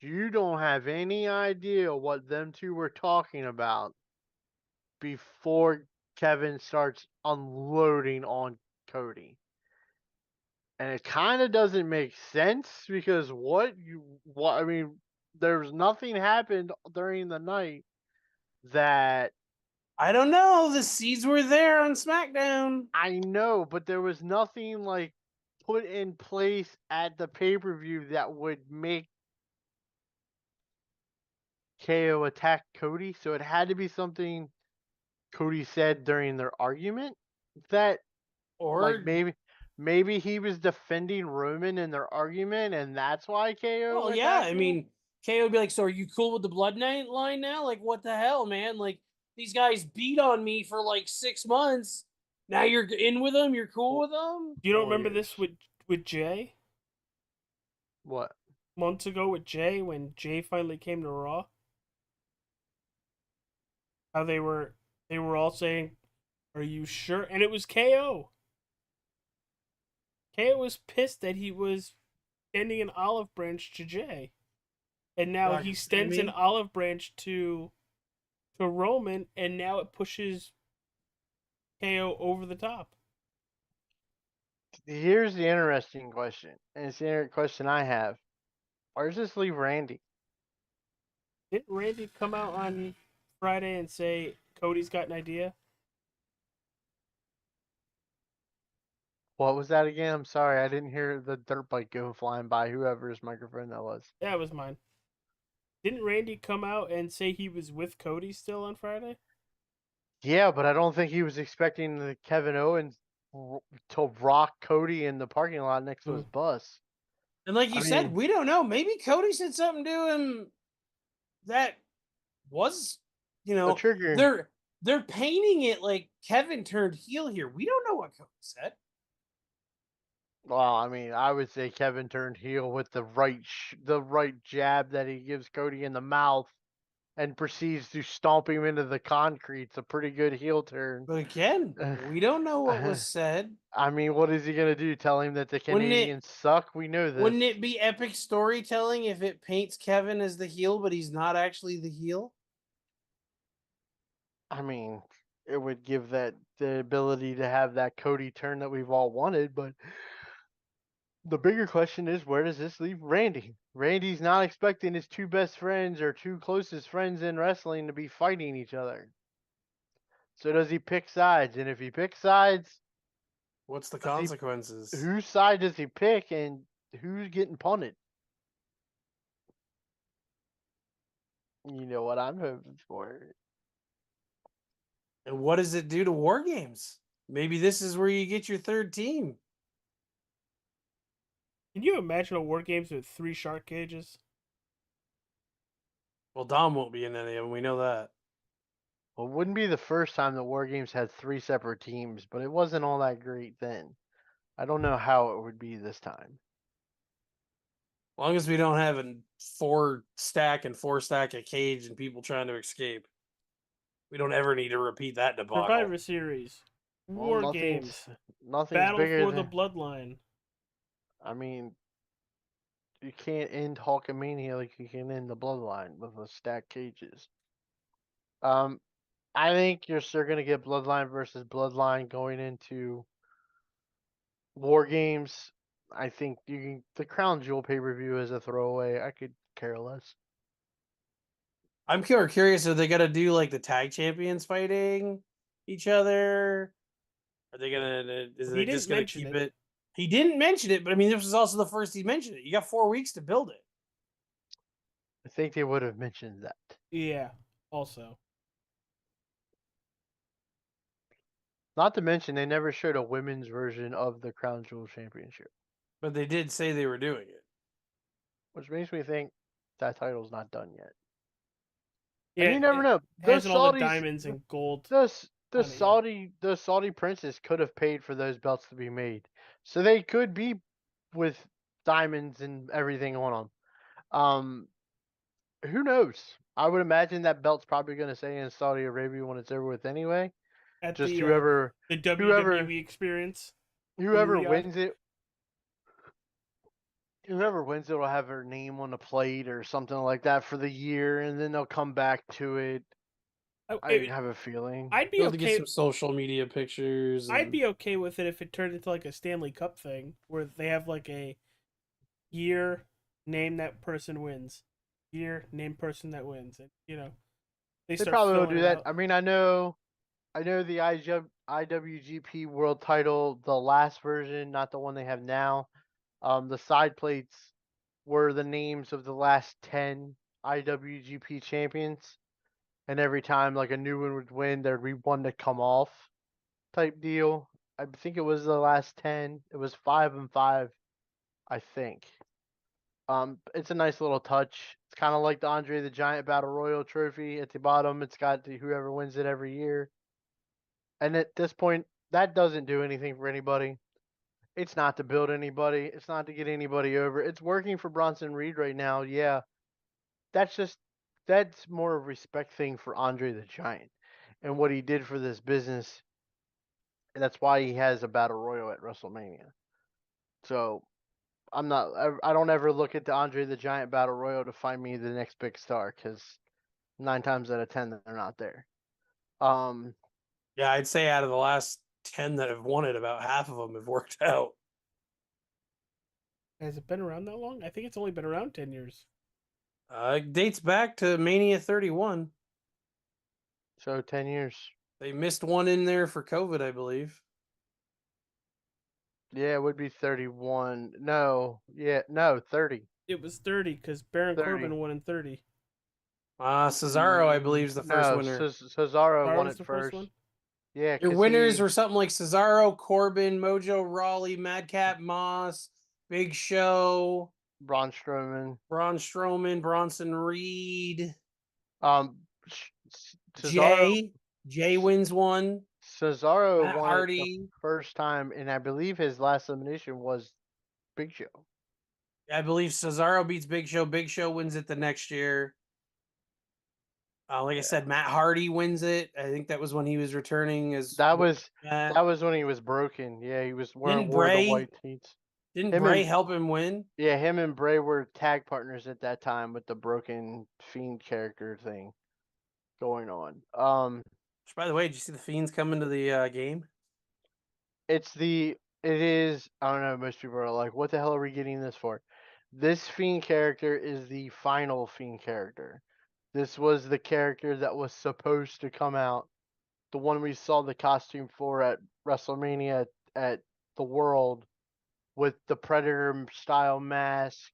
you don't have any idea what them two were talking about before Kevin starts unloading on Cody. And it kind of doesn't make sense because I mean, there's nothing happened during the night that I don't know. The seeds were there on SmackDown. I know, but there was nothing like put in place at the pay-per-view that would make KO attack Cody. So it had to be something Cody said during their argument that Or like maybe he was defending Roman in their argument and that's why KO well, yeah. attacked I him? mean, KO would be like, "So are you cool with the bloodline line now? Like, what the hell, man? Like, these guys beat on me for like 6 months. Now you're in with them. You're cool with them." You don't Oh, remember yes. this with Jay? What? Months ago with Jay, when Jay finally came to Raw? How they were all saying, "Are you sure?" And it was KO. KO was pissed that he was extending an olive branch to Jay. And now Are he you extends kidding an me? olive branch to Roman, and now it pushes KO over the top. Here's the interesting question, and it's the question I have. Where's this leave Randy? Didn't Randy come out on Friday and say Cody's got an idea? What was that again? I'm sorry, I didn't hear the dirt bike go flying by whoever's microphone that was. Yeah, it was mine. Didn't Randy come out and say he was with Cody still on Friday? Yeah, but I don't think he was expecting the Kevin Owens to rock Cody in the parking lot next to his bus. And like you I said, mean, we don't know. Maybe Cody said something to him that was, a trigger. they're painting it like Kevin turned heel here. We don't know what Cody said. Well, I mean, I would say Kevin turned heel with the right jab that he gives Cody in the mouth, and proceeds to stomp him into the concrete. It's a pretty good heel turn. But again, we don't know what was said. I mean, what is he gonna do? Tell him that the Canadians suck? We know this. Wouldn't it be epic storytelling if it paints Kevin as the heel, but he's not actually the heel? I mean, it would give that the ability to have that Cody turn that we've all wanted, but the bigger question is, where does this leave Randy? Randy's not expecting his two best friends or two closest friends in wrestling to be fighting each other. So does he pick sides? And if he picks sides, What's the consequences? whose side does he pick, and who's getting punted? You know what I'm hoping for. And what does it do to War Games? Maybe this is where you get your third team. Can you imagine a War Games with 3 shark cages? Well, Dom won't be in any of them. We know that. Well, it wouldn't be the first time the War Games had 3 separate teams, but it wasn't all that great then. I don't know how it would be this time. As long as we don't have a 4-stack a cage and people trying to escape. We don't ever need to repeat that debacle. Survivor Series, War Well, Games, nothing's Battle bigger for than, the Bloodline. I mean, you can't end Hulkamania like you can end the Bloodline with a stacked cages. I think you're still gonna get Bloodline versus Bloodline going into War Games. I think the Crown Jewel pay-per-view is a throwaway. I could care less. I'm curious, are they gonna do like the tag champions fighting each other? Are they gonna? Is He it just didn't gonna mention keep it. it? He didn't mention it, but I mean, this was also the first he mentioned it. You got 4 weeks to build it. I think they would have mentioned that. Yeah, also. Not to mention, they never showed a women's version of the Crown Jewel Championship, But they did say they were doing it. which makes me think that title's not done yet. Yeah, And you never know. It Those has all the Saudis, diamonds and gold. the on it, yeah. Saudi princes could have paid for those belts to be made, so they could be with diamonds and everything on them. Who knows? I would imagine that belt's probably going to stay in Saudi Arabia when it's over with anyway. At Just the whoever WWE experience. whoever Riyadh. wins it, whoever wins it will have her name on the plate or something like that for the year, and then they'll come back to it. I have a feeling. I'd be Be able to get okay. some social media pictures. I'd be okay with it if it turned into like a Stanley Cup thing where they have like a year, name that person wins, year, name person that wins, and They start probably will filling do it that. out. I mean, I know the IWGP World Title, the last version, not the one they have now. The side plates were the names of the last 10 IWGP champions, and every time like a new one would win, there'd be one to come off, type deal. I think it was the last 10. It was 5 and 5, I think. It's a nice little touch. It's kind of like the Andre the Giant Battle Royal trophy at the bottom. It's got whoever wins it every year. And at this point, that doesn't do anything for anybody. It's not to build anybody. It's not to get anybody over. It's working for Bronson Reed right now. Yeah. That's more of a respect thing for Andre the Giant and what he did for this business. And that's why he has a battle royal at WrestleMania. So I don't ever look at the Andre the Giant battle royal to find me the next big star, because 9 times out of 10 they're not there. Yeah, I'd say out of the last 10 that have won it, about half of them have worked out. Has it been around that long? I think it's only been around 10 years. It dates back to Mania 31. So 10 years. They missed one in there for COVID, I believe. Yeah, it would be 31. No, 30. It was 30 because Baron 30. Corbin won in 30. Cesaro, I believe, is the first winner. Cesaro won was it the first. one? Yeah, Your 'cause winners he were something like Cesaro, Corbin, Mojo Rawley, Madcap Moss, Big Show, Braun Strowman, Braun Strowman, Bronson Reed, Cesaro. Jay wins one, Cesaro Matt won it the Hardy. first time, and I believe his last elimination was Big Show. I believe Cesaro beats Big Show. Big Show wins it the next year. Like I said, Matt Hardy wins it. I think that was when he was returning as That was Matt. that was when he was broken. Yeah, he was Didn't wore the Bray white tees. didn't Him Bray and help him win? yeah, him and Bray were tag partners at that time with the broken Fiend character thing going on. Which, by the way, did you see the Fiends coming to the game? It is, I don't know, most people are like, what the hell are we getting this for? This Fiend character is the final Fiend character. This was the character that was supposed to come out. The one we saw the costume for at WrestleMania at the World with the Predator style mask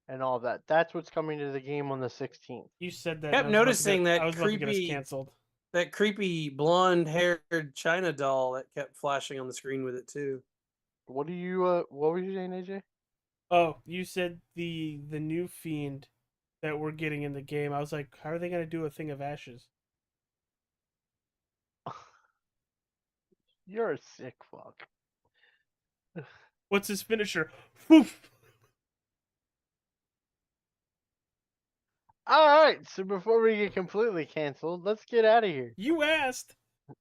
and all that. That's what's coming to the game on the 16th. You said that. Kept And I was about to noticing get, I that was about to get us creepy, canceled. that creepy blonde-haired China doll that kept flashing on the screen with it too. What were you saying, AJ? Oh, you said the new fiend that we're getting in the game. I was like, how are they gonna do a thing of ashes? You're a sick fuck. What's his finisher? Poof. All right, so before we get completely canceled, let's get out of here. You asked.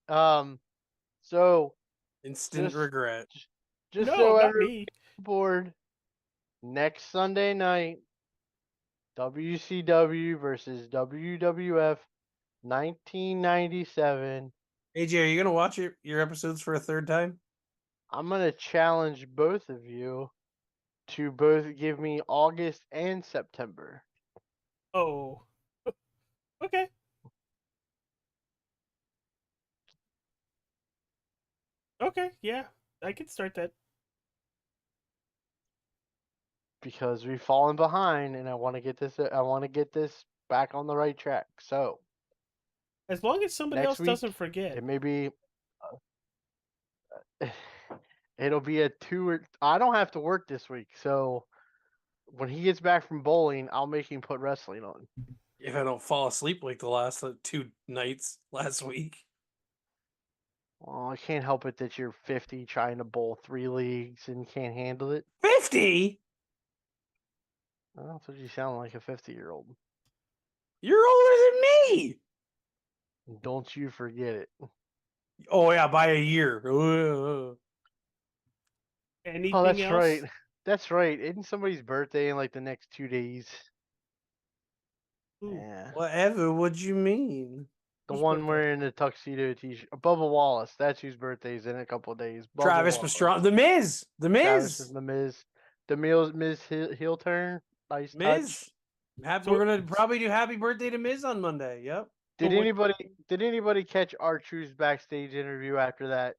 So Instant just regret. just No, so not everyone's me. board, next Sunday night, WCW versus WWF 1997. AJ, are you gonna watch your episodes for a third time? I'm gonna challenge both of you to both give me August and September. Oh. Okay. Okay. Yeah, I can start that. Because we've fallen behind, and I want to get this. I want to get this back on the right track. So As long as somebody next else week, doesn't forget. it may be. It'll be a I don't have to work this week, so when he gets back from bowling, I'll make him put wrestling on. If I don't fall asleep like the last 2 nights last week. Well, I can't help it that you're 50 trying to bowl 3 leagues and can't handle it. 50? Well, that's what you sound like, a 50-year-old. You're older than me. Don't you forget it. Oh yeah, by a year. Anything Oh, that's else? right. That's right. Isn't somebody's birthday in like the next 2 days? Ooh. Yeah. Whatever. What you mean? The Whose one birthday? wearing the tuxedo t-shirt. Bubba Wallace. That's whose birthday's in a couple of days. Bubba Travis Wallace. Pastrana, The Miz, The Travis Miz, is the Miz. The Miz heel turn. Nice Miz. touch. We're gonna probably do happy birthday to Miz on Monday. Yep. Did But what- anybody catch R-Truth's backstage interview after that?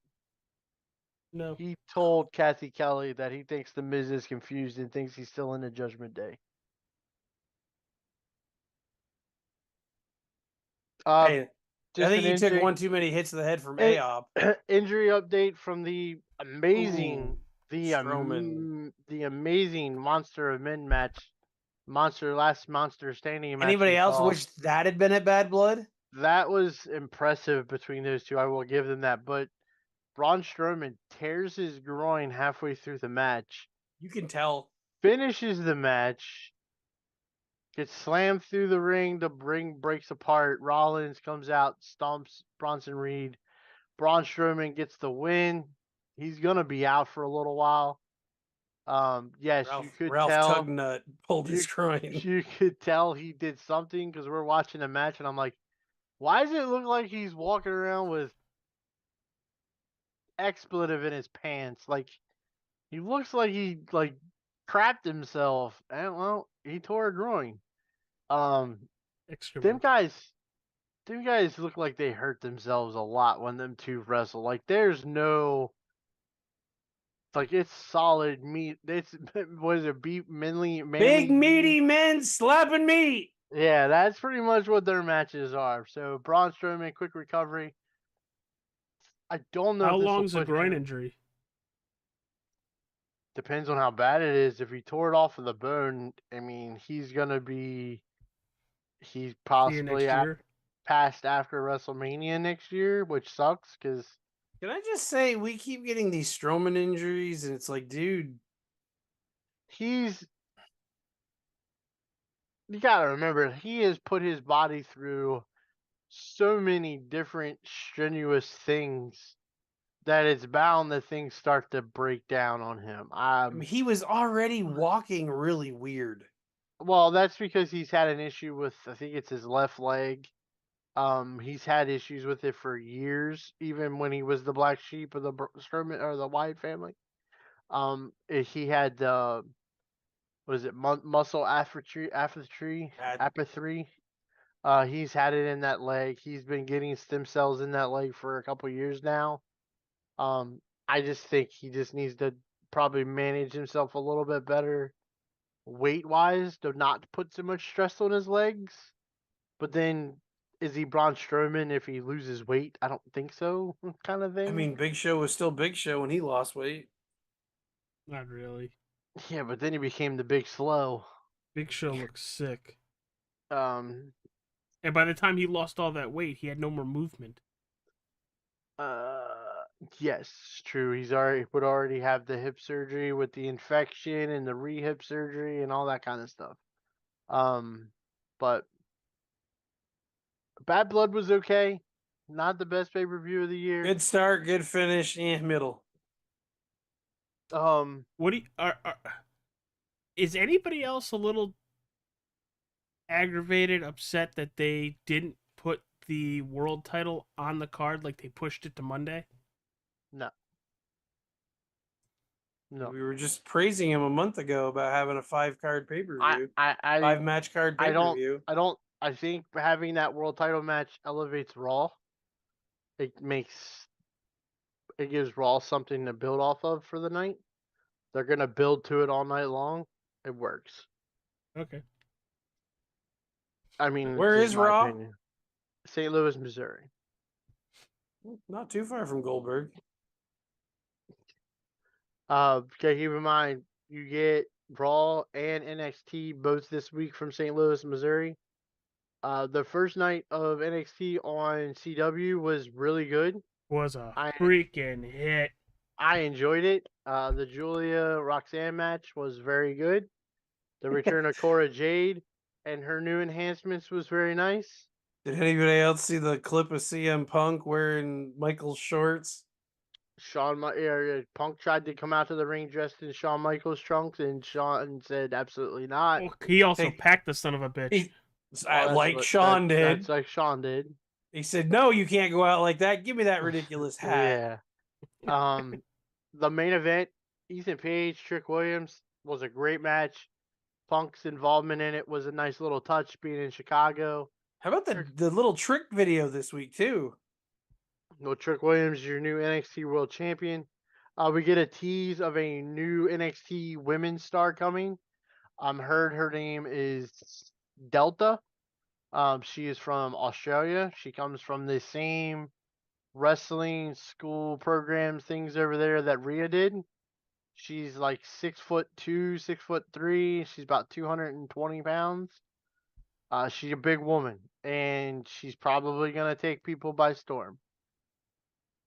No. He told Kathy Kelly that he thinks the Miz is confused and thinks he's still in the Judgment Day. Hey, I Just think an you took injury, one too many hits to the head from Hey, AOP. injury update from the amazing, Ooh, the Strowman. the amazing Monster of Men match, last Monster Standing match. Anybody we else saw. wish that had been at Bad Blood? That was impressive between those two. I will give them that. But Braun Strowman tears his groin halfway through the match, You can tell. finishes the match, gets slammed through the ring. The ring breaks apart. Rollins comes out, stomps Bronson Reed. Braun Strowman gets the win. He's gonna be out for a little while. Yes, you could Ralph tell. Tugnut pulled his groin. You could tell he did something because we're watching a match, and I'm like, why does it look like he's walking around with expletive in his pants? Like, he looks like he crapped himself, and well, he tore a groin. Them Excrement. guys look like they hurt themselves a lot when them two wrestle. Like, there's no. Like, it's solid meat. It's what is it? Beef, manly Big meaty beef? men slapping meat. Yeah, that's pretty much what their matches are. So Braun Strowman, quick recovery. I don't know How if this will long's a put groin him. injury? Depends on how bad it is. If he tore it off of the bone, I mean, he's See you next possibly year. past after WrestleMania next year, which sucks because Can I just say we keep getting these Strowman injuries, and it's like, dude, he's. You gotta remember, he has put his body through so many different strenuous things that it's bound that things start to break down on him. I mean, he was already walking really weird. Well, that's because he's had an issue with, I think it's his left leg. He's had issues with it for years, even when he was the black sheep of the Strowman or the Wyatt family. He had what is it, muscle apathy. He's had it in that leg. He's been getting stem cells in that leg for a couple years now. I just think he just needs to probably manage himself a little bit better weight wise, to not put so much stress on his legs. But then, is he Braun Strowman if he loses weight? I don't think so, kind of I thing. mean, Big Show was still Big Show when he lost weight. Not really. Yeah, but then he became the big slow. Big Show looks sick. Um, And by the time he lost all that weight, he had no more movement. uh, yes, true. Would already have the hip surgery with the infection and the rehip surgery and all that kind of stuff. But Bad Blood was okay. Not the best pay per view of the year. Good start, good finish, middle. What do you, is anybody else a little aggravated, upset that they didn't put the world title on the card, like they pushed it to Monday? No. No. We were just praising him a month ago about having a 5-card pay-per-view. I 5-match card I don't pay-per-view. I think having that world title match elevates Raw. It gives Raw something to build off of for the night. They're gonna build to it all night long. It works. Okay. I mean, Where this is my Raw? opinion. St. Louis, Missouri. Not too far from Goldberg. Okay, keep in mind you get Raw and NXT both this week from St. Louis, Missouri. The first night of NXT on CW was really good. Was a I freaking hit. I enjoyed it. The Julia Roxanne match was very good. The return of Cora Jade and her new enhancements was very nice. Did anybody else see the clip of CM Punk wearing Michael's shorts? Punk tried to come out to the ring dressed in Shawn Michaels trunks, and Shawn said absolutely not. Oh, he also Hey, packed the son of a bitch. Like Sean did. That's like Shawn did. He said, "No, you can't go out like that. Give me that ridiculous hat." Yeah. The main event, Ethan Page, Trick Williams, was a great match. Punk's involvement in it was a nice little touch, being in Chicago. How about the little trick video this week too? Well, Trick Williams, your new NXT World Champion. We get a tease of a new NXT Women's star coming. Heard her name is Delta. She is from Australia. She comes from the same wrestling school program things over there that Rhea did. She's like 6'2", 6'3". She's about 220 pounds. She's a big woman, and she's probably gonna take people by storm.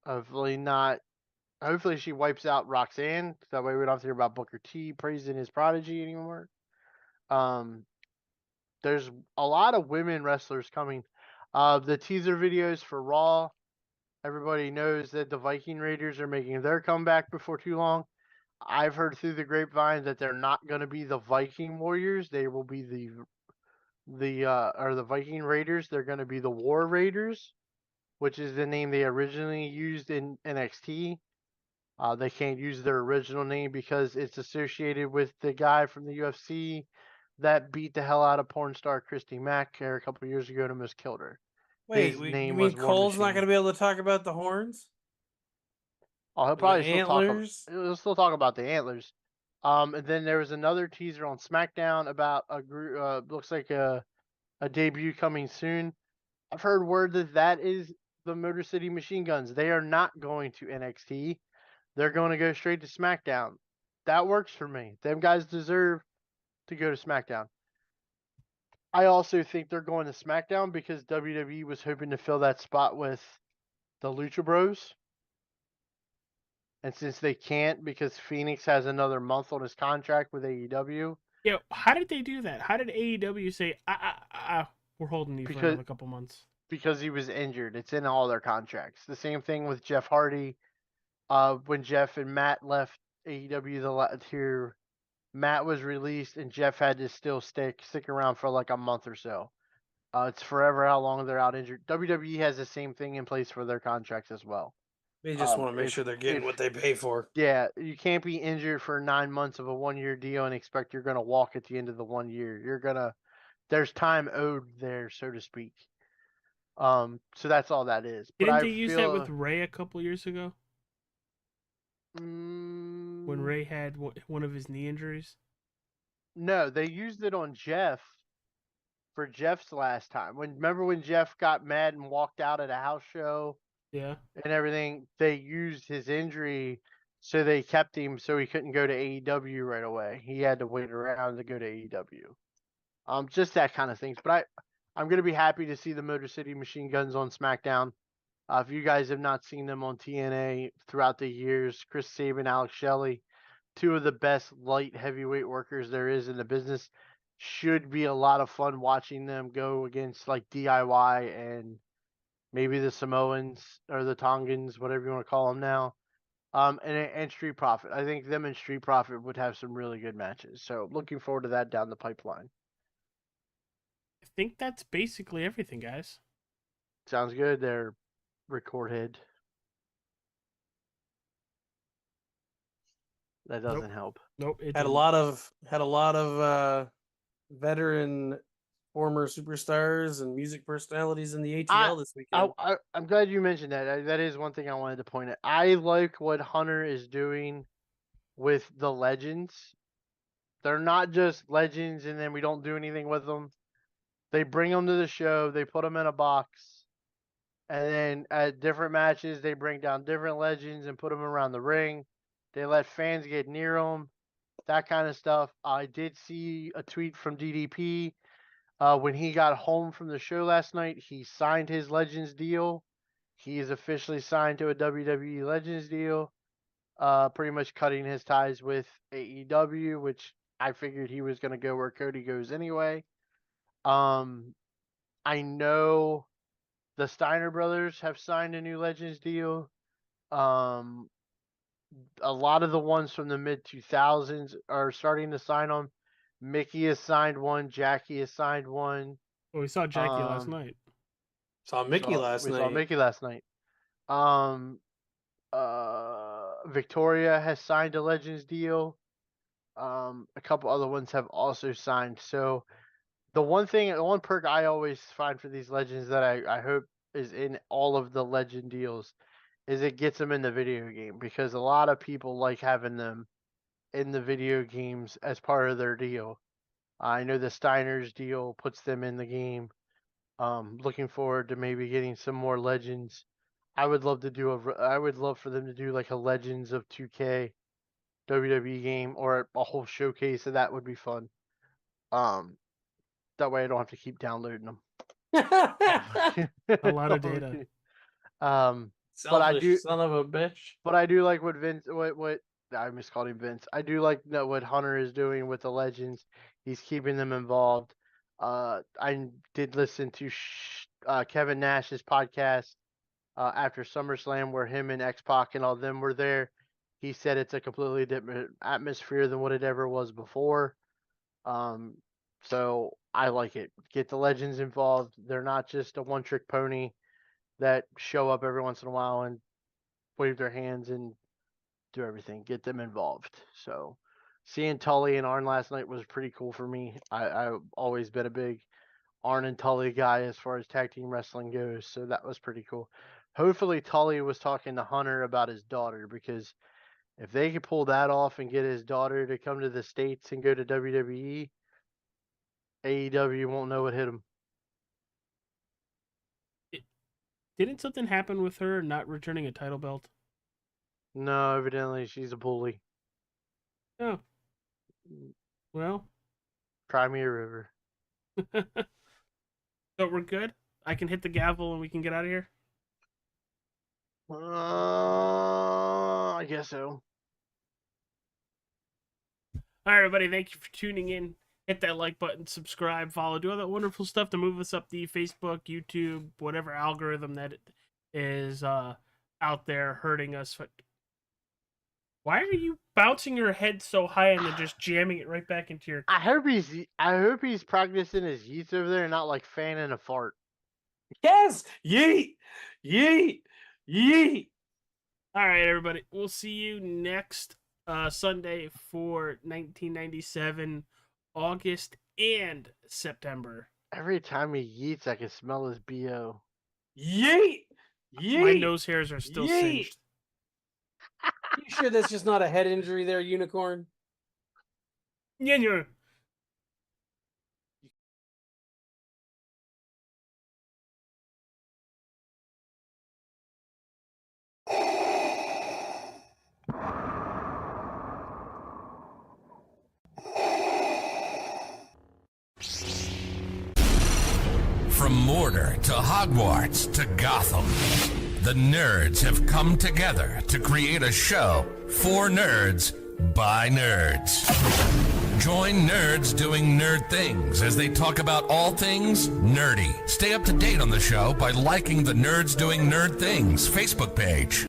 Hopefully not. Hopefully she wipes out Roxanne. That way we don't have to hear about Booker T praising his prodigy anymore. There's a lot of women wrestlers coming. The teaser videos for Raw. Everybody knows that the Viking Raiders are making their comeback before too long. I've heard through the grapevine that they're not going to be the Viking Warriors. They will be the Viking Raiders. They're going to be the War Raiders, which is the name they originally used in NXT. They can't use their original name because it's associated with the guy from the UFC that beat the hell out of porn star Christy Mack a couple years ago and almost killed her. Wait, His you name mean was War Cole's not Machine. going to be able to talk about the horns? Oh, he'll Or probably the antlers? He'll still talk about the antlers. And then there was another teaser on SmackDown about a group. Looks like a debut coming soon. I've heard word that is the Motor City Machine Guns. They are not going to NXT. They're going to go straight to SmackDown. That works for me. Them guys deserve to go to SmackDown. I also think they're going to SmackDown because WWE was hoping to fill that spot with the Lucha Bros. And since they can't because Phoenix has another month on his contract with AEW, Yeah, how did they do that? How did AEW say, we're holding you for because another couple months? because he was injured. It's in all their contracts. The same thing with Jeff Hardy. When Jeff and Matt left AEW here, Matt was released and Jeff had to still stick around for like a month or so. It's forever how long they're out injured. WWE has the same thing in place for their contracts as well. They just want to make If sure they're getting if what they pay for. yeah, you can't be injured for 9 months of a 1 year deal and expect you're gonna walk at the end of the 1 year. There's time owed there, so to speak. So that's all that is. But Didn't I they use that with feel Ray a couple years ago when mm, Ray had one of his knee injuries? no, they used it on Jeff for Jeff's last time. Remember when Jeff got mad and walked out at a house show Yeah. and everything? They used his injury, so they kept him so he couldn't go to AEW right away. He had to wait around to go to AEW. Just that kind of things. But I'm gonna be happy to see the Motor City Machine Guns on SmackDown. If you guys have not seen them on TNA throughout the years, Chris Sabin, Alex Shelley, two of the best light heavyweight workers there is in the business. Should be a lot of fun watching them go against like DIY and maybe the Samoans or the Tongans, whatever you want to call them now. And Street Profit. I think them and Street Profit would have some really good matches. So looking forward to that down the pipeline. I think that's basically everything, guys. Sounds good. They're record head. That doesn't help. Nope. It Had a didn't. lot of veteran former superstars and music personalities in the ATL this weekend. I'm glad you mentioned that. That is one thing I wanted to point out. I like what Hunter is doing with the legends. They're not just legends and then we don't do anything with them. They bring them to the show, they put them in a box, and then at different matches, they bring down different legends and put them around the ring. They let fans get near them, that kind of stuff. I did see a tweet from DDP. When he got home from the show last night, he signed his Legends deal. He is officially signed to a WWE Legends deal, pretty much cutting his ties with AEW, which I figured he was going to go where Cody goes anyway. I know the Steiner brothers have signed a new Legends deal. Um, a lot of the ones from the mid 2000s are starting to sign them. Mickey has signed one. Jackie has signed one. Well, we saw Jackie last night. Saw Mickey last we night. saw Mickey last night. Victoria has signed a Legends deal. A couple other ones have also signed. So the one perk I always find for these Legends that I hope is in all of the Legend deals is it gets them in the video game because a lot of people like having them in the video games as part of their deal. I know the Steiner's deal puts them in the game. Looking forward to maybe getting some more Legends. I would love for them to do like a Legends of 2K WWE game or a whole showcase of that would be fun. That way I don't have to keep downloading them. A lot of data. But I do, son of a bitch. but I do like what what I miscalled him Vince. I do like what Hunter is doing with the Legends. He's keeping them involved. I did listen to Kevin Nash's podcast after SummerSlam, where him and X Pac and all them were there. He said it's a completely different atmosphere than what it ever was before. So I like it. Get the Legends involved. They're not just a one-trick pony that show up every once in a while and wave their hands and do everything. Get them involved. So seeing Tully and Arn last night was pretty cool for me. I've always been a big Arn and Tully guy as far as tag team wrestling goes, so that was pretty cool. Hopefully Tully was talking to Hunter about his daughter because if they could pull that off and get his daughter to come to the States and go to WWE, AEW won't know what hit him. Didn't something happen with her not returning a title belt? No, evidently she's a bully. Oh. Well. Cry me a river. So we're good? I can hit the gavel and we can get out of here? I guess so. All right, everybody. Thank you for tuning in. Hit that like button, subscribe, follow, do all that wonderful stuff to move us up the Facebook, YouTube, whatever algorithm that is out there hurting us. Why are you bouncing your head so high and then just jamming it right back into your... I hope he's practicing his yeets over there and not like fanning a fart. Yes! Yeet! Yeet! Yeet! All right, everybody. We'll see you next Sunday for 1997, August and September. Every time he yeets, I can smell his BO. Yeet! Yeet! My nose hairs are still Yeet! singed. You sure that's just not a head injury there, Unicorn? Yeah. From Mordor to Hogwarts to Gotham, the nerds have come together to create a show for nerds by nerds. Join nerds doing nerd things as they talk about all things nerdy. Stay up to date on the show by liking the Nerds Doing Nerd Things Facebook page.